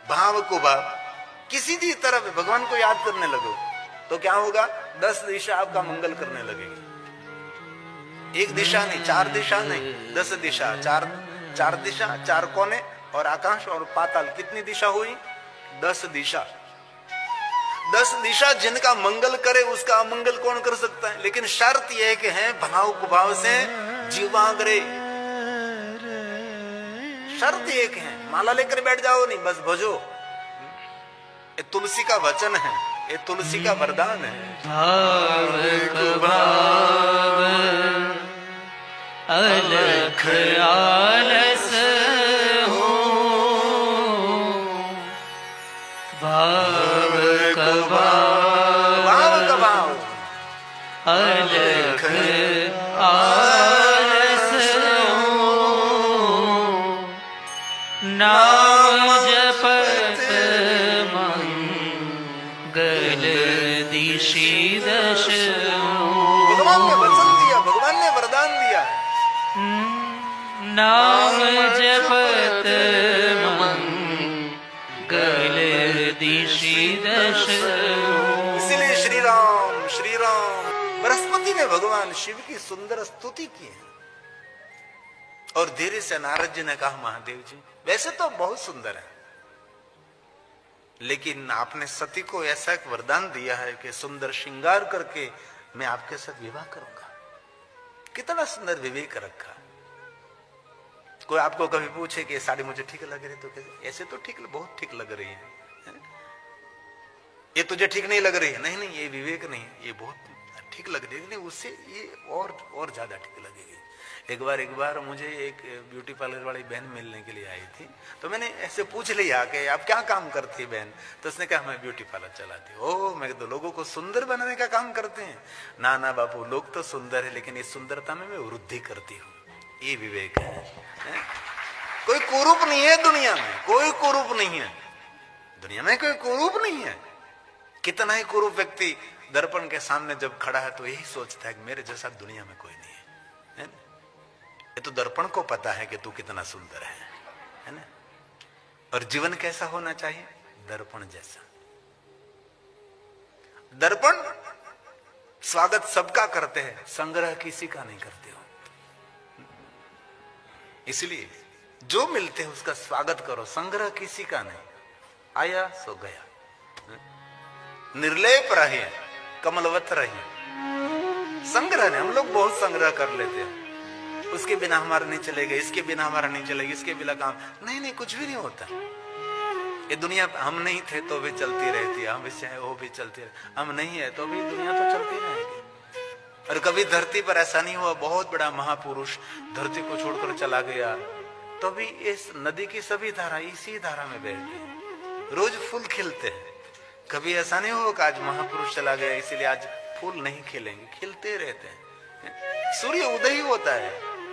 भाव को भाव, किसी भी तरफ भगवान को याद करने लगो तो क्या होगा, 10 दिशा आपका मंगल करने लगेगी। एक दिशा नहीं, 4 दिशा नहीं, 10 दिशा, 4 दिशा, 4 कोने, और आकाश और पाताल, कितनी दिशा हुई, 10 दिशा। 10 दिशा जिनका मंगल करे उसका अमंगल कौन कर सकता है। लेकिन शर्त यह है कि है भाव कुभाव से जीवाग्रे, शर्त एक है, माला लेकर बैठ जाओ नहीं, बस भजो। ये तुलसी का वचन है, ये तुलसी का वरदान है। भाव कुभाव अलख आलस हो, भाव कुभाव, भाव कभाव अलख आलस हो, नाम जपत मंगल दिशि दश। भगवान ने वचन दिया, भगवान ने वरदान दिया है। नाम जपत मंगल भगवान शिव की सुंदर स्तुति की है। और धीरे से नारद जी ने कहा, महादेव जी वैसे तो बहुत सुंदर है, लेकिन आपने सती को ऐसा एक वरदान दिया है कि सुंदर श्रृंगार करके मैं आपके साथ विवाह करूंगा। कितना सुंदर विवेक रखा। कोई आपको कभी पूछे कि ये साड़ी मुझे ठीक लग रही, तो कैसे? ऐसे तो ठीक, बहुत ठीक लग रही है। ये तुझे ठीक नहीं लग रही है? नहीं नहीं, ये विवेक नहीं, ये बहुत ठीक लग रही है, नहीं उससे ये और ज्यादा ठीक लगेगी। एक बार मुझे एक ब्यूटी पार्लर वाली बहन मिलने के लिए आई थी, तो मैंने ऐसे पूछ लिया कि आप क्या काम करती है बहन? तो उसने कहा मैं ब्यूटी पार्लर चलाती हूँ। ओह, मैं तो लोगों को सुंदर बनाने का काम करते हैं। ना ना बापू, लोग तो सुंदर है, लेकिन इस सुंदरता में मैं वृद्धि करती हूँ। ये विवेक है। कोई कुरूप नहीं है दुनिया में, कोई कुरूप नहीं है दुनिया में, कोई कुरूप नहीं है। कितना ही कुरूप व्यक्ति दर्पण के सामने जब खड़ा है तो यही सोचता है कि मेरे जैसा दुनिया में कोई नहीं है, है? ये तो दर्पण को पता है कि तू कितना सुंदर है ना? और जीवन कैसा होना चाहिए? दर्पण जैसा। दर्पण स्वागत सबका करते हैं, संग्रह किसी का नहीं करते हो। इसलिए जो मिलते हैं उसका स्वागत करो, संग्रह किसी का नहीं। आया सो गया, निर्लेप रहे, कमलवत रहे। संग्रह ने हम लोग बहुत संग्रह कर लेते हैं, उसके बिना हमारा नहीं चलेगा, इसके बिना हमारा नहीं चलेगा, इसके बिना काम नहीं, कुछ भी नहीं होता। ये दुनिया हम नहीं थे तो भी चलती रहती है, हम इससे है वो भी चलती रहे, हम नहीं है तो भी दुनिया तो चलती रहेगी। और कभी धरती पर ऐसा नहीं हुआ बहुत बड़ा महापुरुष धरती को छोड़कर चला गया, तो भी इस नदी की सभी धारा इसी धारा में बहती है, रोज फूल खिलते हैं। कभी ऐसा नहीं हुआ कि आज महापुरुष चला गया इसीलिए आज फूल नहीं खिलेंगे, खिलते रहते हैं। सूर्य उदय ही होता है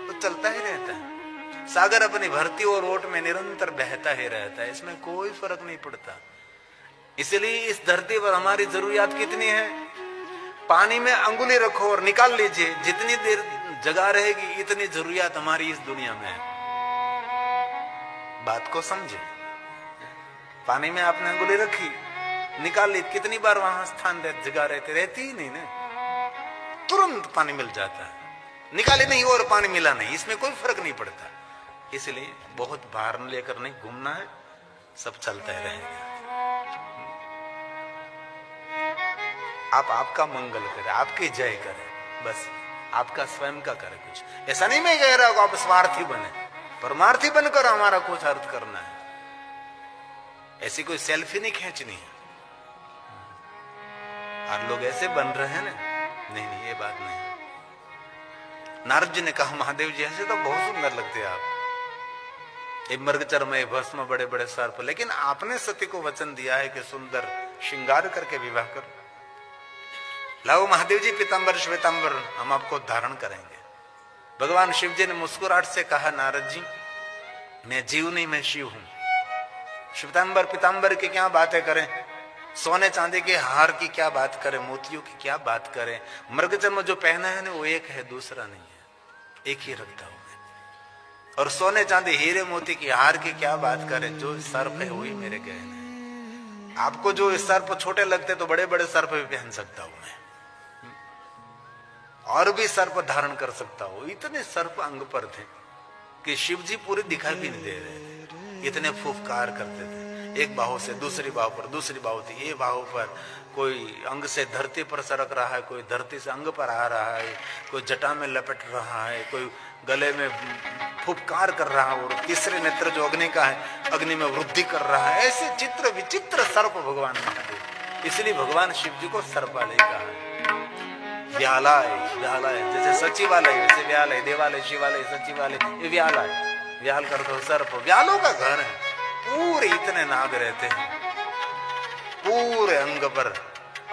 तो चलता ही रहता है। सागर अपनी भरती और ओट में निरंतर बहता ही रहता है, इसमें कोई फर्क नहीं पड़ता। इसलिए इस धरती पर हमारी जरूरियात कितनी है? पानी में अंगुली रखो और निकाल लीजिए, जितनी देर जगह रहेगी इतनी जरूरियात हमारी इस दुनिया में है। बात को समझे। पानी में आपने अंगुली रखी, निकाल ली, कितनी बार वहां स्थान जगह रहती ही नहीं ना, तुरंत पानी मिल जाता है। निकाले नहीं और पानी मिला नहीं, इसमें कोई फर्क नहीं पड़ता। इसलिए बहुत भार लेकर नहीं घूमना है, सब चलता ही रहेगा। आप आपका मंगल करें, आपकी जय करें, बस आपका स्वयं का करें। कुछ ऐसा नहीं मैं कह रहा हूं आप स्वार्थी बने, परमार्थी बनकर हमारा कुछ अर्थ करना है। ऐसी कोई सेल्फी नहीं खींचनी है। और लोग ऐसे बन रहे हैं ना, नहीं ये बात नहीं। नारद जी ने कहा महादेव जी ऐसे तो बहुत सुंदर लगते हैं आप, ये मृगचर में भस्म, बड़े बड़े सर्प, लेकिन आपने सती को वचन दिया है कि सुंदर श्रृंगार करके विवाह करो। लाओ महादेव जी पीतांबर श्वेतांबर, हम आपको धारण करेंगे। भगवान शिव जी ने मुस्कुराहट से कहा नारद जी मैं जीव नहीं, मैं शिव हूं। श्वेतांबर पीतांबर की क्या बातें करें, सोने चांदी के हार की क्या बात करें, मोतियों की क्या बात करें। मृगचर्म जो पहना है ना वो एक है, दूसरा नहीं है, एक ही रखता हूं मैं। और सोने चांदी हीरे मोती की हार की क्या बात करें, जो सर्प है वही मेरे गहने। आपको जो सर्प छोटे लगते तो बड़े बड़े सर्प भी पहन सकता हूं मैं, और भी सर्प धारण कर सकता हूं। इतने सर्प अंग पर थे कि शिव जी पूरे दिखाई भी नहीं दे रहे थे, इतने फुफकार करते थे। एक बाहु से दूसरी बाहु पर, दूसरी बाहु थी ये बाहु पर, कोई अंग से धरती पर सरक रहा है, कोई धरती से अंग पर आ रहा है, कोई जटा में लपेट रहा है, कोई गले में फुफकार कर रहा है, और तीसरे नेत्र जो अग्नि का है अग्नि में वृद्धि कर रहा है। ऐसे चित्र विचित्र सर्प भगवान महादेव, इसलिए भगवान शिव जी को सर्पालय कहा है। व्यालय, व्यालय जैसे सचिवालय वैसे व्यालय, देवालय शिवालय सचिवालय, ये व्यालय, व्याल कर दो सर्प, व्यालों का घर है। पूरे इतने नाग रहते हैं पूरे अंग पर,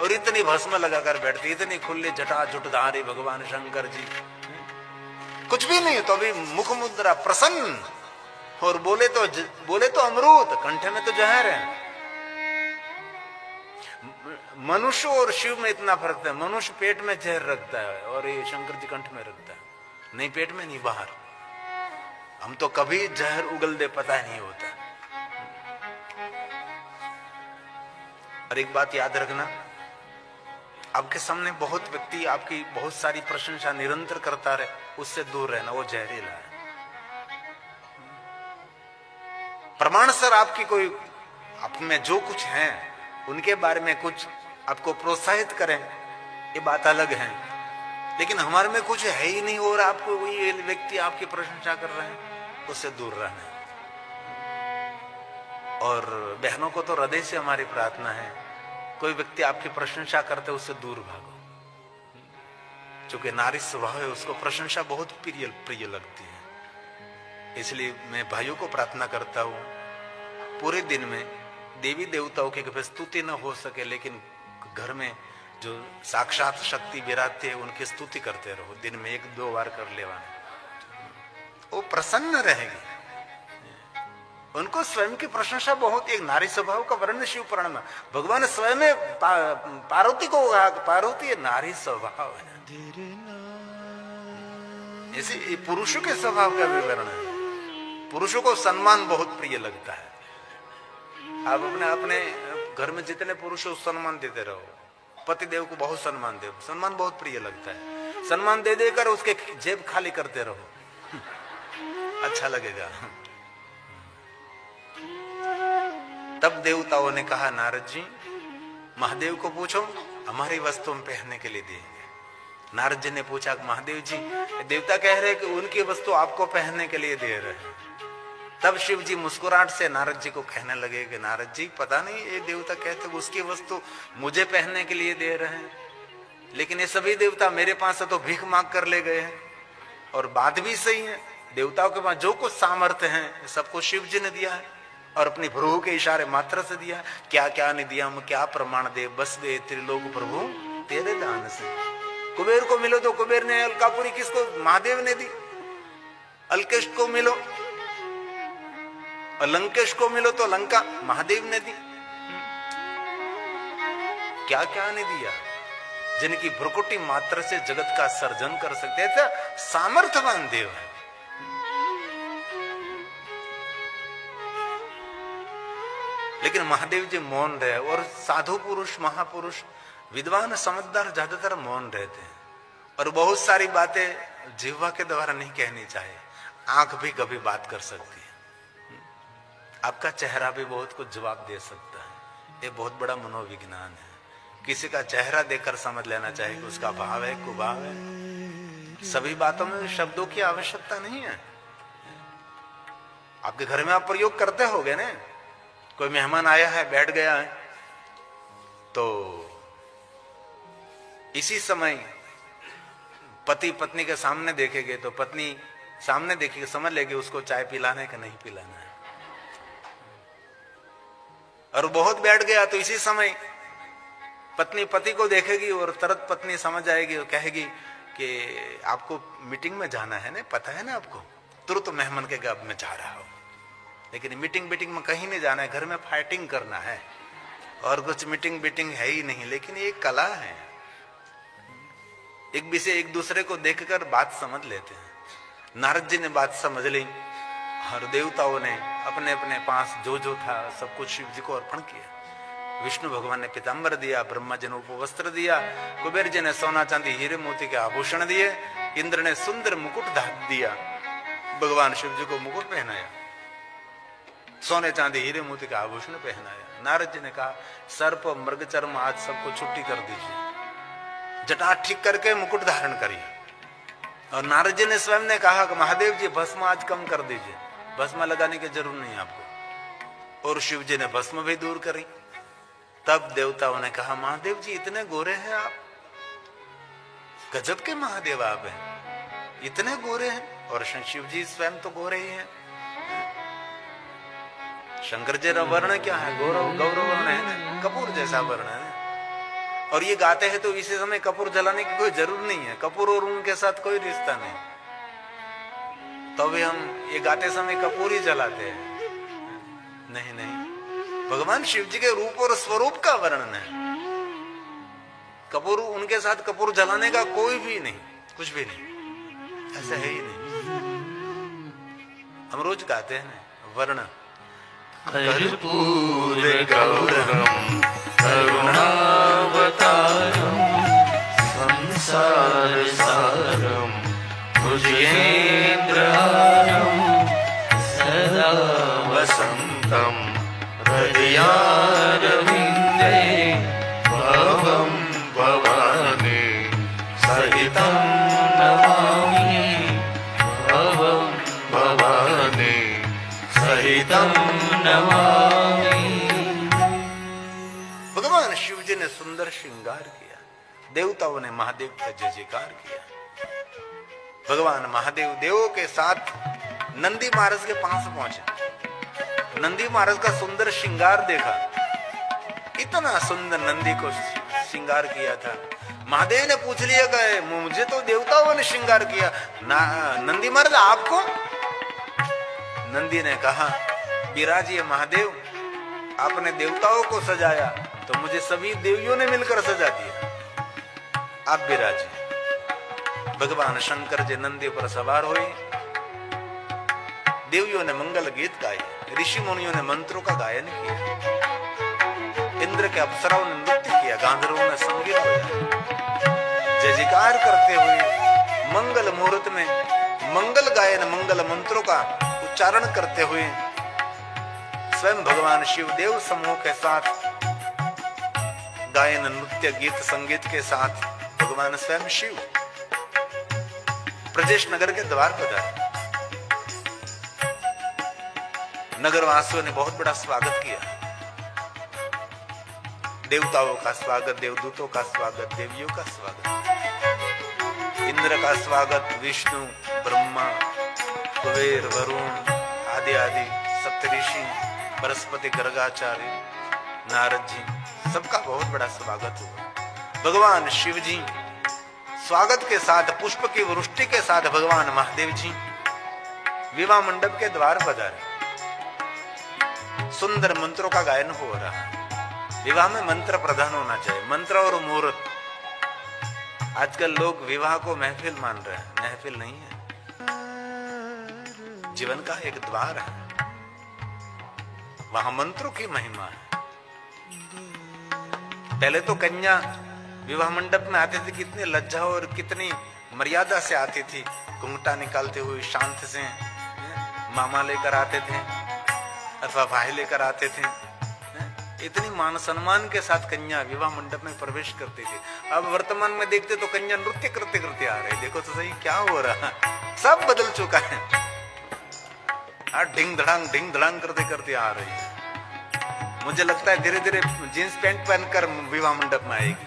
और इतनी भस्म लगाकर बैठती, इतनी खुली जटा जुटधारी भगवान शंकर जी, कुछ भी नहीं तो भी मुख मुद्रा प्रसन्न, और बोले तो अमृत, कंठे में तो जहर है। मनुष्य और शिव में इतना फर्क है, मनुष्य पेट में जहर रखता है और ये शंकर जी कंठ में रखता है, नहीं पेट में नहीं बाहर। हम तो कभी जहर उगल दे पता ही नहीं होता। और एक बात याद रखना, आपके सामने बहुत व्यक्ति आपकी बहुत सारी प्रशंसा निरंतर करता रहे, उससे दूर रहना, वो जहरीला है। प्रमाण सर आपकी कोई आप में जो कुछ है उनके बारे में कुछ आपको प्रोत्साहित करें, ये बात अलग है, लेकिन हमारे में कुछ है ही नहीं और आपको वही व्यक्ति आपकी प्रशंसा कर रहे हैं, उससे दूर रहना। और बहनों को तो हृदय से हमारी प्रार्थना है, कोई व्यक्ति आपकी प्रशंसा करते उससे दूर भागो, क्योंकि नारी स्वभाव है, उसको प्रशंसा बहुत प्रिय लगती है। इसलिए मैं भाइयों को प्रार्थना करता हूं, पूरे दिन में देवी देवताओं की कभी स्तुति न हो सके, लेकिन घर में जो साक्षात शक्ति विराजते हैं उनकी स्तुति करते रहो, दिन में 1-2 बार कर लेवाना, वो प्रसन्न रहेगी। उनको स्वयं की प्रशंसा बहुत, एक नारी स्वभाव का वर्णन शिव पुराण में भगवान स्वयं पार्वती को कहा, पार्वती नारी स्वभाव है। ऐसे पुरुषों के स्वभाव का विवरण है, पुरुषों को सम्मान बहुत प्रिय लगता है। आप अपने घर में जितने पुरुष हो सम्मान देते रहो, पति देव को बहुत सम्मान दे, सम्मान बहुत प्रिय लगता है। सम्मान दे देकर उसके जेब खाली करते रहो, अच्छा लगेगा। तब देवताओं ने कहा, नारद जी महादेव को पूछो, हमारी वस्तु हम पहनने के लिए देंगे। नारद जी ने पूछा, महादेव जी देवता कह रहे कि उनकी वस्तु आपको पहनने के लिए दे रहे हैं। तब शिव जी मुस्कुराहट से नारद जी को कहने लगे कि नारद जी पता नहीं ये देवता कहते उसकी वस्तु मुझे पहनने के लिए दे रहे हैं, लेकिन ये सभी देवता मेरे पास से तो भीख मांग कर ले गए हैं। और बात भी सही है, देवताओं के पास जो कुछ सामर्थ्य है सबको शिव जी ने दिया है, और अपनी प्रभु के इशारे मात्र से दिया है। क्या क्या नहीं दिया, हम क्या प्रमाण दे, बस दे त्रिलोक प्रभु तेरे दान से। कुबेर को मिलो तो कुबेर ने अलकापुरी किसको, महादेव ने दी। अलकेश को मिलो, लंकेश को मिलो तो लंका महादेव ने दी। क्या क्या ने दिया, जिनकी भ्रुकुटी मात्र से जगत का सर्जन कर सकते थे, सामर्थ्यवान देव है। लेकिन महादेव जी मौन रहे, और साधु पुरुष महापुरुष विद्वान समझदार ज्यादातर मौन रहते हैं, और बहुत सारी बातें जिह्वा के द्वारा नहीं कहनी चाहिए, आंख भी कभी बात कर सकती है, आपका चेहरा भी बहुत कुछ जवाब दे सकता है। ये बहुत बड़ा मनोविज्ञान है, किसी का चेहरा देखकर समझ लेना चाहिए कि उसका भाव है कुभाव है। सभी बातों में शब्दों की आवश्यकता नहीं है। आपके घर में आप प्रयोग करते होगे ना, कोई मेहमान आया है बैठ गया है, तो इसी समय पति पत्नी के सामने देखेंगे तो पत्नी सामने देखेगी, समझ लेगी उसको चाय पिलाना है कि नहीं पिलाना है। और बहुत बैठ गया तो इसी समय पत्नी पति को देखेगी और तुरंत पत्नी समझ आएगी और कहेगी कि आपको मीटिंग में जाना है ना, पता है ना आपको, तुरंत मेहमान के घर में जा रहा हो, लेकिन मीटिंग में कहीं नहीं जाना है, घर में फाइटिंग करना है, और कुछ मीटिंग है ही नहीं। लेकिन ये कला है, एक विषय एक दूसरे को देखकर बात समझ लेते हैं। नारद जी ने बात समझ ली, और देवताओं ने अपने अपने पास जो जो था सब कुछ शिव जी को अर्पण किया। विष्णु भगवान ने पीताम्बर दिया, ब्रह्मा जी ने उपवस्त्र दिया, कुबेर जी ने सोना चांदी हीरे मोती के आभूषण दिए, इंद्र ने सुंदर मुकुट दिया, भगवान शिव जी को मुकुट पहनाया, सोने चांदी हीरे मोती का आभूषण पहनाया। नारद जी ने कहा, सर्प मृग चर्म आज सबको छुट्टी कर दीजिए, जटा ठीक करके मुकुट धारण करिए। और नारद जी ने स्वयं ने कहा कि महादेव जी भस्म आज कम कर दीजिए, भस्म लगाने की जरूरत नहीं आपको। और शिव जी ने भस्म भी दूर करी। तब देवताओं ने कहा, महादेव जी इतने गोरे हैं आप, गजब के महादेव आप हैं, इतने गोरे हैं। और शिव जी स्वयं तो गोरे ही हैं। शंकर जी का वर्ण क्या है, गौरव वर्ण है ना, कपूर जैसा वर्ण है। और ये गाते हैं तो इसी समय कपूर जलाने की कोई जरूरत नहीं है, कपूर और उनके साथ कोई रिश्ता नहीं, तो भी हम ये गाते समय कपूर ही जलाते हैं। नहीं नहीं, भगवान शिव जी के रूप और स्वरूप का वर्णन है। कपूर उनके साथ कपूर जलाने का कोई भी नहीं, कुछ भी नहीं, ऐसा है ही नहीं। हम रोज गाते हैं ना वर्ण, कर्पूर गौरम करुणावतारम भुजगेन्द्रहारं सदा वसन्तं हृदयारविन्दे भवं भवानी सहितं नमामि भवं भवानी सहितं नमामि। भगवान शिव जी ने सुंदर श्रृंगार किया, देवताओं ने महादेव का जय जयकार किया। भगवान महादेव देवों के साथ नंदी महाराज के पास पहुंचे। नंदी महाराज का सुंदर श्रृंगार देखा, इतना सुंदर नंदी को श्रृंगार किया था। महादेव ने पूछ लिया कि मुझे तो देवताओं ने श्रृंगार किया, नंदी महाराज आपको? नंदी ने कहा, विराजिए महादेव, आपने देवताओं को सजाया तो मुझे सभी देवियों ने मिलकर सजा दिया, आप विराजिए। भगवान शंकर जी नंदी पर सवार हुए। देवियों ने मंगल गीत गाए, ऋषि मुनियों ने मंत्रों का गायन किया, इंद्र के अप्सराओं ने नृत्य किया, गांधर्वों ने संगीत बजाया। जय जयकार करते हुए मंगल मुहूर्त में मंगल गायन, मंगल मंत्रों का उच्चारण करते हुए स्वयं भगवान शिवदेव समूह के साथ गायन, नृत्य, गीत, संगीत के साथ भगवान स्वयं शिव ब्रजेश नगर के द्वार पधारे। नगरवासियों ने बहुत बड़ा स्वागत किया, देवताओं का स्वागत, देवदूतों का स्वागत, देवियों का स्वागत, इंद्र का स्वागत, विष्णु, ब्रह्मा, कुबेर, वरुण आदि आदि सप्तऋषि, बृहस्पति, गर्गाचार्य, नारद जी, सबका बहुत बड़ा स्वागत हुआ। भगवान शिव जी स्वागत के साथ पुष्प की वृष्टि के साथ भगवान महादेव जी विवाह मंडप के द्वार पधारे। सुंदर मंत्रों का गायन हो रहा है। विवाह में मंत्र प्रधान होना चाहिए, मंत्र और मुहूर्त। आजकल लोग विवाह को महफिल मान रहे हैं, महफिल नहीं है, जीवन का एक द्वार है, वहां मंत्रों की महिमा है। पहले तो कन्या विवाह मंडप में आती थी, कितनी लज्जा और कितनी मर्यादा से आती थी, घूंघटा निकालते हुए शांत से मामा लेकर आते थे अथवा भाई लेकर आते थे। इतनी मान सम्मान के साथ कन्या विवाह मंडप में प्रवेश करती थी। अब वर्तमान में देखते तो कन्या नृत्य करते करते आ रहे, देखो तो सही क्या हो रहा है, सब बदल चुका है। ढिंग धड़ांग करते करते आ रही है। मुझे लगता है धीरे धीरे जींस पैंट पहनकर विवाह मंडप में आएगी।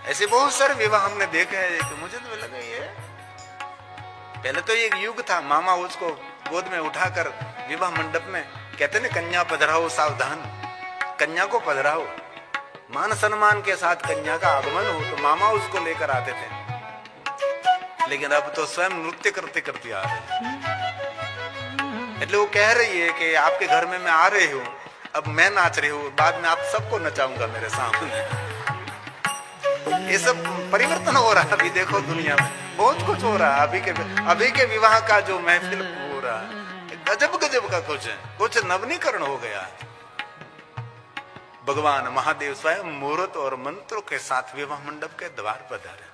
ऐसे बहुत सारे विवाह हमने देखे हैं कि मुझे तो लगा ये पहले तो एक युग था, मामा उसको गोद में उठाकर विवाह मंडप में कहते ना, कन्या पधराओ सावधान, कन्या को पधराओ, मान सम्मान के साथ कन्या का आगमन हो तो मामा उसको लेकर आते थे। लेकिन अब तो स्वयं नृत्य करते करते आ रहे हैं। એટલે वो कह रही है कि आपके घर में मैं आ रही हूँ, अब मैं नाच रही हूँ, बाद में आप सबको नचाऊंगा मेरे सामने। ये सब परिवर्तन हो रहा है अभी, देखो दुनिया में बहुत कुछ हो रहा है। अभी के विवाह का जो महफिल हो रहा है, गजब गजब का कुछ नवनीकरण हो गया है। भगवान महादेव स्वयं मुहूर्त और मंत्रों के साथ विवाह मंडप के द्वार पधारे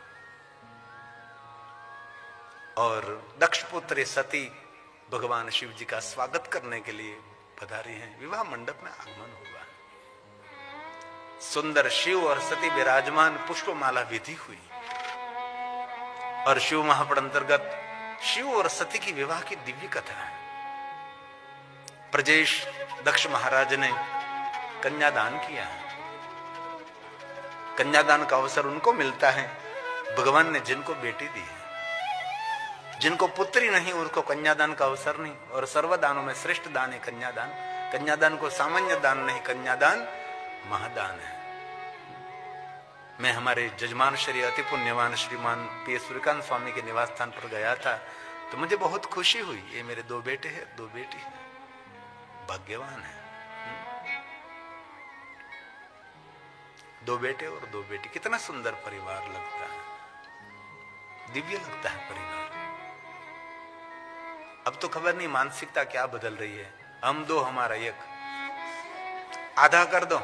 और दक्ष पुत्री सती भगवान शिव जी का स्वागत करने के लिए पधारी हैं। विवाह मंडप में आगमन हुआ, सुंदर शिव और सती विराजमान, पुष्पमाला विधि हुई और शिव महापड़ अंतर्गत शिव और सती की विवाह की दिव्य कथा है। प्रजेश दक्ष महाराज ने कन्यादान किया है। कन्यादान का अवसर उनको मिलता है भगवान ने जिनको बेटी दी है। जिनको पुत्री नहीं उनको कन्यादान का अवसर नहीं, और सर्वदानों में श्रेष्ठ दान है कन्यादान। कन्यादान को सामान्य दान नहीं, कन्यादान महादान है। मैं हमारे जजमान श्री अति पुण्यवान श्रीमान पी सूर्यकांत स्वामी के निवास स्थान पर गया था तो मुझे बहुत खुशी हुई। ये मेरे 2 बेटे हैं, 2 बेटी है, भाग्यवान है। 2 बेटे और 2 बेटी, कितना सुंदर परिवार लगता है, दिव्य लगता है परिवार। अब तो खबर नहीं मानसिकता क्या बदल रही है, हम 2 हमारा 1, आधा कर दो।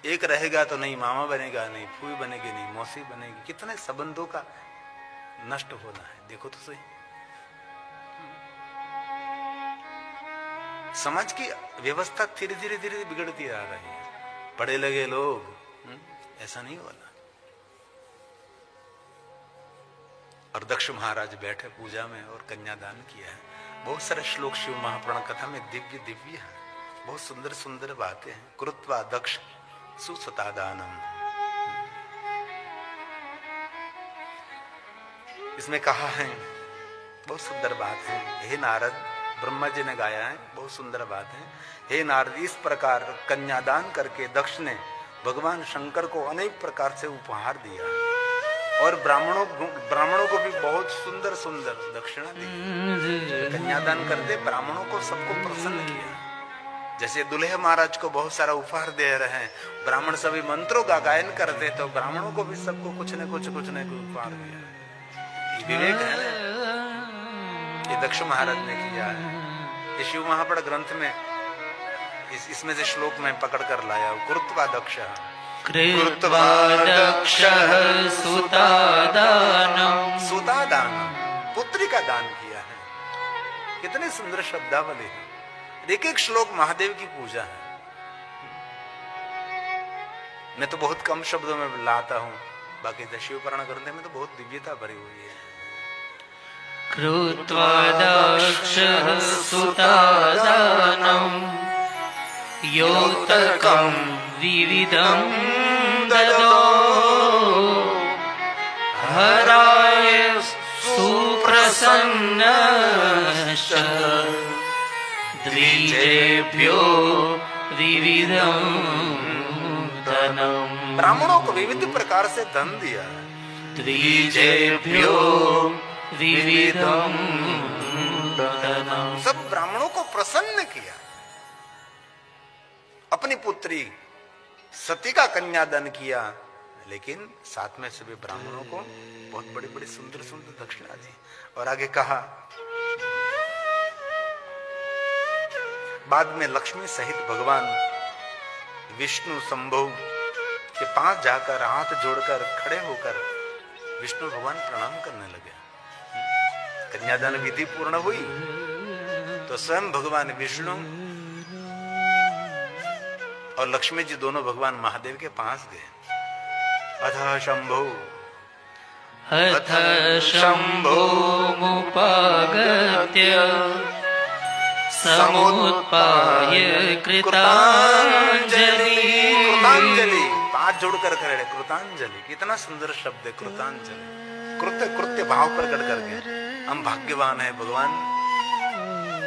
एक रहेगा तो नहीं मामा बनेगा, नहीं फूई बनेगी, नहीं मौसी बनेगी। कितने संबंधों का नष्ट होना है, देखो तो सही। समाज की व्यवस्था धीरे धीरे धीरे बिगड़ती आ रही है। पढ़े लगे लोग ऐसा नहीं होना। और दक्ष महाराज बैठे पूजा में और कन्यादान किया है। बहुत सारे श्लोक शिव महापुराण कथा में दिव्य दिव्य है, बहुत सुंदर सुंदर बातें हैं। कृत्वा दक्ष सुसतादानम, इसमें कहा है, बहुत सुंदर बात है। हे नारद, ब्रह्मा जी ने गाया है, बहुत सुंदर बात है। हे नारद, इस प्रकार कन्यादान करके दक्ष ने भगवान शंकर को अनेक प्रकार से उपहार दिया और ब्राह्मणों को भी बहुत सुंदर सुंदर दक्षिणा दी। कन्यादान करते ब्राह्मणों को सबको प्रसन्न किया। जैसे दुल्हे महाराज को बहुत सारा उपहार दे रहे हैं, ब्राह्मण सभी मंत्रों का गायन करते तो ब्राह्मणों को भी सबको कुछ न कुछ उपहार दिया। ये विवेक है ना, ये दक्ष महाराज ने किया है। ये शिव महापुराण ग्रंथ में इसमें से श्लोक में पकड़ कर लाया। कृत्वा दक्ष कृत्वा दक्षः सुतादानम्, सुतादानम्, पुत्री का दान किया है। कितने सुंदर शब्दावली है। एक एक श्लोक महादेव की पूजा है। मैं तो बहुत कम शब्दों में लाता हूं, बाकी शिव पुराण ग्रंथ में तो बहुत दिव्यता भरी हुई है। कृत्वा दक्षः सुतादानम्, योतकं विविधं ददो हराय सुप्रसन्नश्च द्विजेभ्यो विविधं धनम्। ब्राह्मणों को विविध प्रकार से धन दिया। द्विजेभ्यो विविधं धनम्, सब ब्राह्मणों को प्रसन्न किया। अपनी पुत्री सती का कन्यादान किया, लेकिन साथ में सभी ब्राह्मणों को बहुत बड़ी बड़ी सुंदर सुंदर दक्षिणा दी। और आगे कहा, बाद में लक्ष्मी सहित भगवान विष्णु संभव के पास जाकर हाथ जोड़कर खड़े होकर विष्णु भगवान प्रणाम करने लगे। कन्यादान विधि पूर्ण हुई तो स्वयं भगवान विष्णु और लक्ष्मी जी दोनों भगवान महादेव के पास गए। अथ शंभो मुपागत्य समुत्पाय कृतांजलि। कृतांजलि, हाथ जोड़कर खड़े, कृतांजलि। कितना सुंदर शब्द है कृतांजलि। कृत्य कृत्य भाव प्रकट करके हम भाग्यवान है भगवान,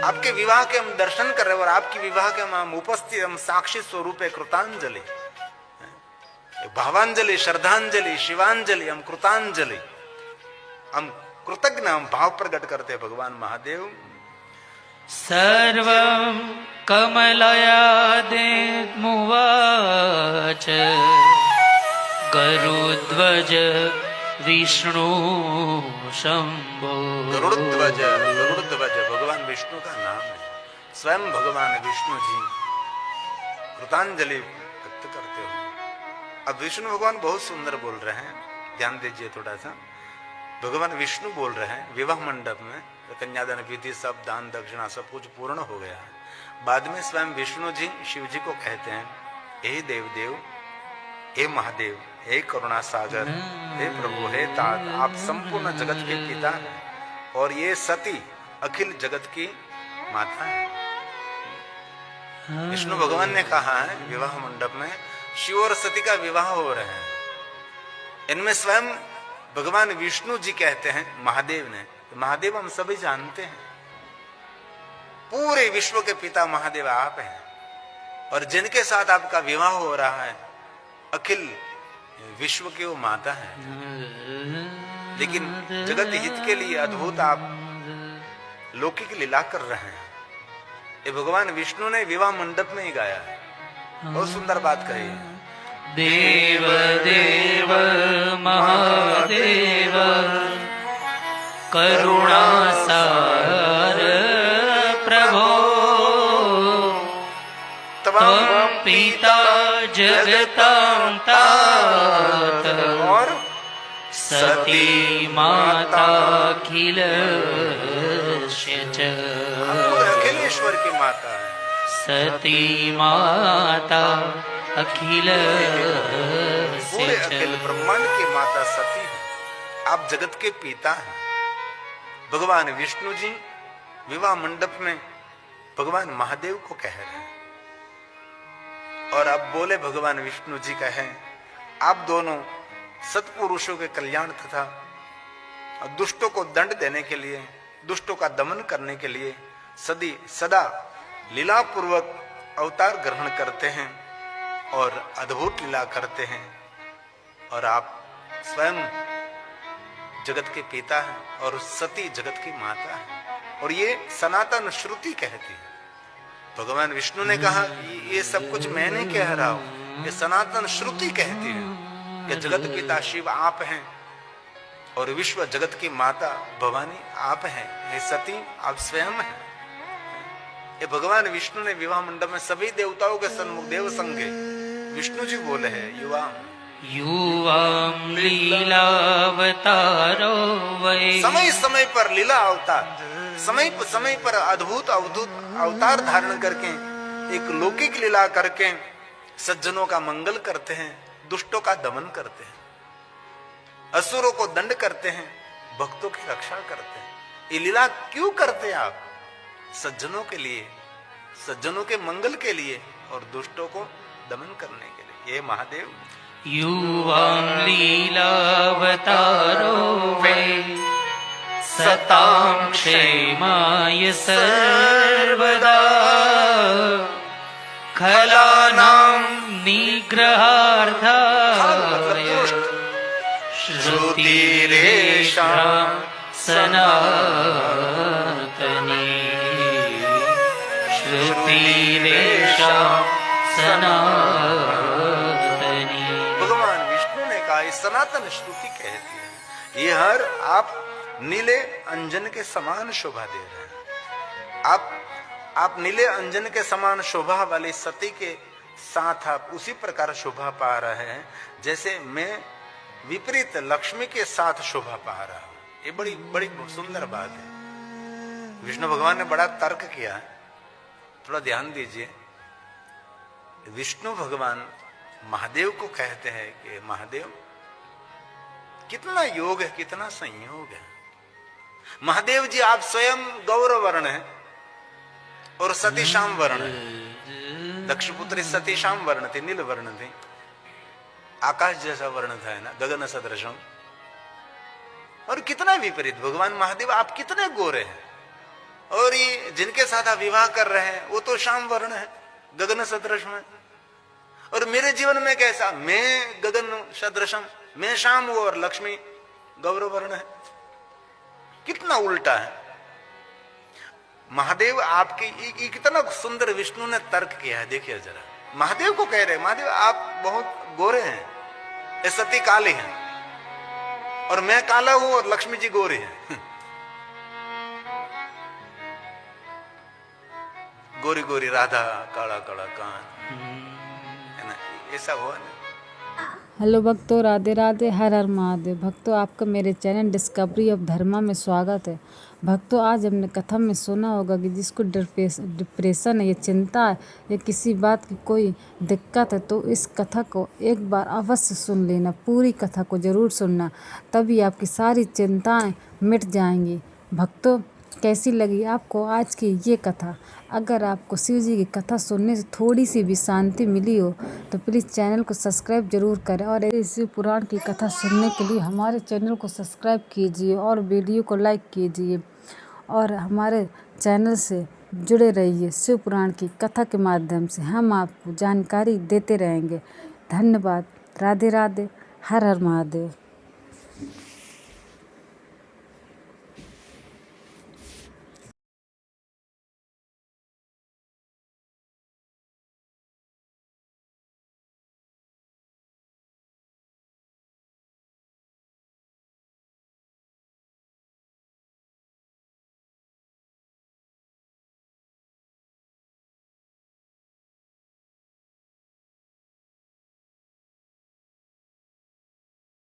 आपके विवाह के हम दर्शन कर रहे हैं और आपकी विवाह के हम उपस्थित, हम साक्षी स्वरूप है। कृतांजलि, भावांजलि, श्रद्धांजलि, शिवांजलि, हम कृतांजलि, हम कृतज्ञ, हम भाव प्रकट करते हैं भगवान महादेव। सर्वं कमलया मुवाच गरुध्वज विष्णु शंभो। गरुड़ध्वज, गरुड़ध्वज भगवान विष्णु का नाम है। स्वयं भगवान विष्णु जी कृतांजलि व्यक्त करते हो। अब विष्णु भगवान बहुत सुंदर बोल रहे हैं, ध्यान दीजिए थोड़ा सा। भगवान विष्णु बोल रहे हैं, विवाह मंडप में कन्यादान विधि सब दान दक्षिणा सब कुछ पूर्ण हो गया है। बाद में स्वयं विष्णु जी शिव जी को कहते हैं, हे देवदेव, हे महादेव, हे करुणा सागर, हे प्रभु, हे तात, आप संपूर्ण जगत के पिता हैं और ये सती अखिल जगत की माता है। विष्णु भगवान ने कहा है विवाह मंडप में शिव और सती का विवाह हो रहे हैं। इनमें स्वयं भगवान विष्णु जी कहते हैं महादेव ने, महादेव हम सभी जानते हैं पूरे विश्व के पिता महादेव आप हैं और जिनके साथ आपका विवाह हो रहा है अखिल विश्व की वो माता है। लेकिन जगत हित के लिए अद्भुत आप लौकिक लीला कर रहे हैं। ये भगवान विष्णु ने विवाह मंडप में ही गाया है। बहुत सुंदर बात कही है। देव देव महादेव करुणा सार प्रभो तमाम पिता जगतां तात और सती माता अखिलस्य च और अखिलेश्वर की माता है। सती माता पूरे अखिलस्य अखिल च ब्रह्मांड की माता सती है। आप जगत के पिता हैं। भगवान विष्णु जी विवाह मंडप में भगवान महादेव को कह रहे हैं और अब बोले भगवान विष्णु जी कहें आप दोनों सत्पुरुषों के कल्याण तथा दुष्टों को दंड देने के लिए, दुष्टों का दमन करने के लिए सदा लीला पूर्वक अवतार ग्रहण करते हैं और अद्भुत लीला करते हैं और आप स्वयं जगत के पिता हैं और सती जगत की माता है और ये सनातन श्रुति कहती है। भगवान विष्णु ने कहा ये सब कुछ मैं नहीं कह रहा हूं, ये सनातन श्रुति कहती है कि जगत पिता शिव आप हैं और विश्व जगत की माता भवानी आप हैं, ये सती आप स्वयं हैं। ये भगवान विष्णु ने विवाह मंडप में सभी देवताओं के सन्मुख देव संगे विष्णु जी बोले हैं युवा युवां लीलावतारो वै समय समय पर लीला अवतार, समय पर अद्भुत अवतार धारण करके एक लौकिक लीला करके सज्जनों का मंगल करते हैं, दुष्टों का दमन करते हैं, असुरों को दंड करते हैं, भक्तों की रक्षा करते हैं। ये लीला क्यों करते हैं आप? सज्जनों के लिए, सज्जनों के मंगल के लिए और दुष्टों को दमन करने के लिए। ये महादेव युवां लीलावतारो वै सतां क्षेमाय सर्वदा खलानां निग्रहार्थाय श्रुतिरेषां सनातनी श्रुतिरेषां सनातनी। भगवान विष्णु ने कहा ये सनातन श्रुति कहती है। ये हर आप नीले अंजन के समान शोभा दे रहे हैं। आप नीले अंजन के समान शोभा वाली सती के साथ आप उसी प्रकार शोभा पा रहे हैं जैसे मैं विपरीत लक्ष्मी के साथ शोभा पा रहा हूं। ये बड़ी बड़ी सुंदर बात है। विष्णु भगवान ने बड़ा तर्क किया है, थोड़ा ध्यान दीजिए। विष्णु भगवान महादेव को कहते हैं कि महादेव कितना योग है, कितना संयोग है। महादेव जी आप स्वयं गौर वर्ण है और सती श्याम वर्ण है। दक्षपुत्री सती श्याम वर्ण थी, नील वर्ण थी, आकाश जैसा वर्ण था ना, गगन सदृशम। और कितना विपरीत भगवान महादेव आप कितने गोरे हैं और ये जिनके साथ आप विवाह कर रहे हैं वो तो श्याम वर्ण है, गगन सदृश में। और मेरे जीवन में कैसा, मैं गगन सदृशम, मैं श्याम हूं और लक्ष्मी गौर वर्ण है। कितना उल्टा है। महादेव आपकी कितना सुंदर विष्णु ने तर्क किया है, देखिए जरा। महादेव को कह रहे, महादेव आप बहुत गोरे हैं, ये सती काली हैं और मैं काला हूं और लक्ष्मी जी गोरी हैं। गोरी गोरी राधा, काला काला कान, है ना, ऐसा हुआ ना। हेलो भक्तों, राधे राधे, हर हर महादेव। भक्तों, आपका मेरे चैनल डिस्कवरी ऑफ धर्मा में स्वागत है। भक्तों, आज हमने कथा में सुना होगा कि जिसको डिप्रेशन है, ये चिंता है, या किसी बात की कोई दिक्कत है, तो इस कथा को एक बार अवश्य सुन लेना। पूरी कथा को ज़रूर सुनना, तभी आपकी सारी चिंताएं मिट जाएंगी। भक्तों, कैसी लगी आपको आज की ये कथा? अगर आपको शिव जी की कथा सुनने से थोड़ी सी भी शांति मिली हो तो प्लीज़ चैनल को सब्सक्राइब जरूर करें और शिव पुराण की कथा सुनने के लिए हमारे चैनल को सब्सक्राइब कीजिए और वीडियो को लाइक कीजिए और हमारे चैनल से जुड़े रहिए। शिव पुराण की कथा के माध्यम से हम आपको जानकारी देते रहेंगे। धन्यवाद। राधे राधे, हर हर महादेव।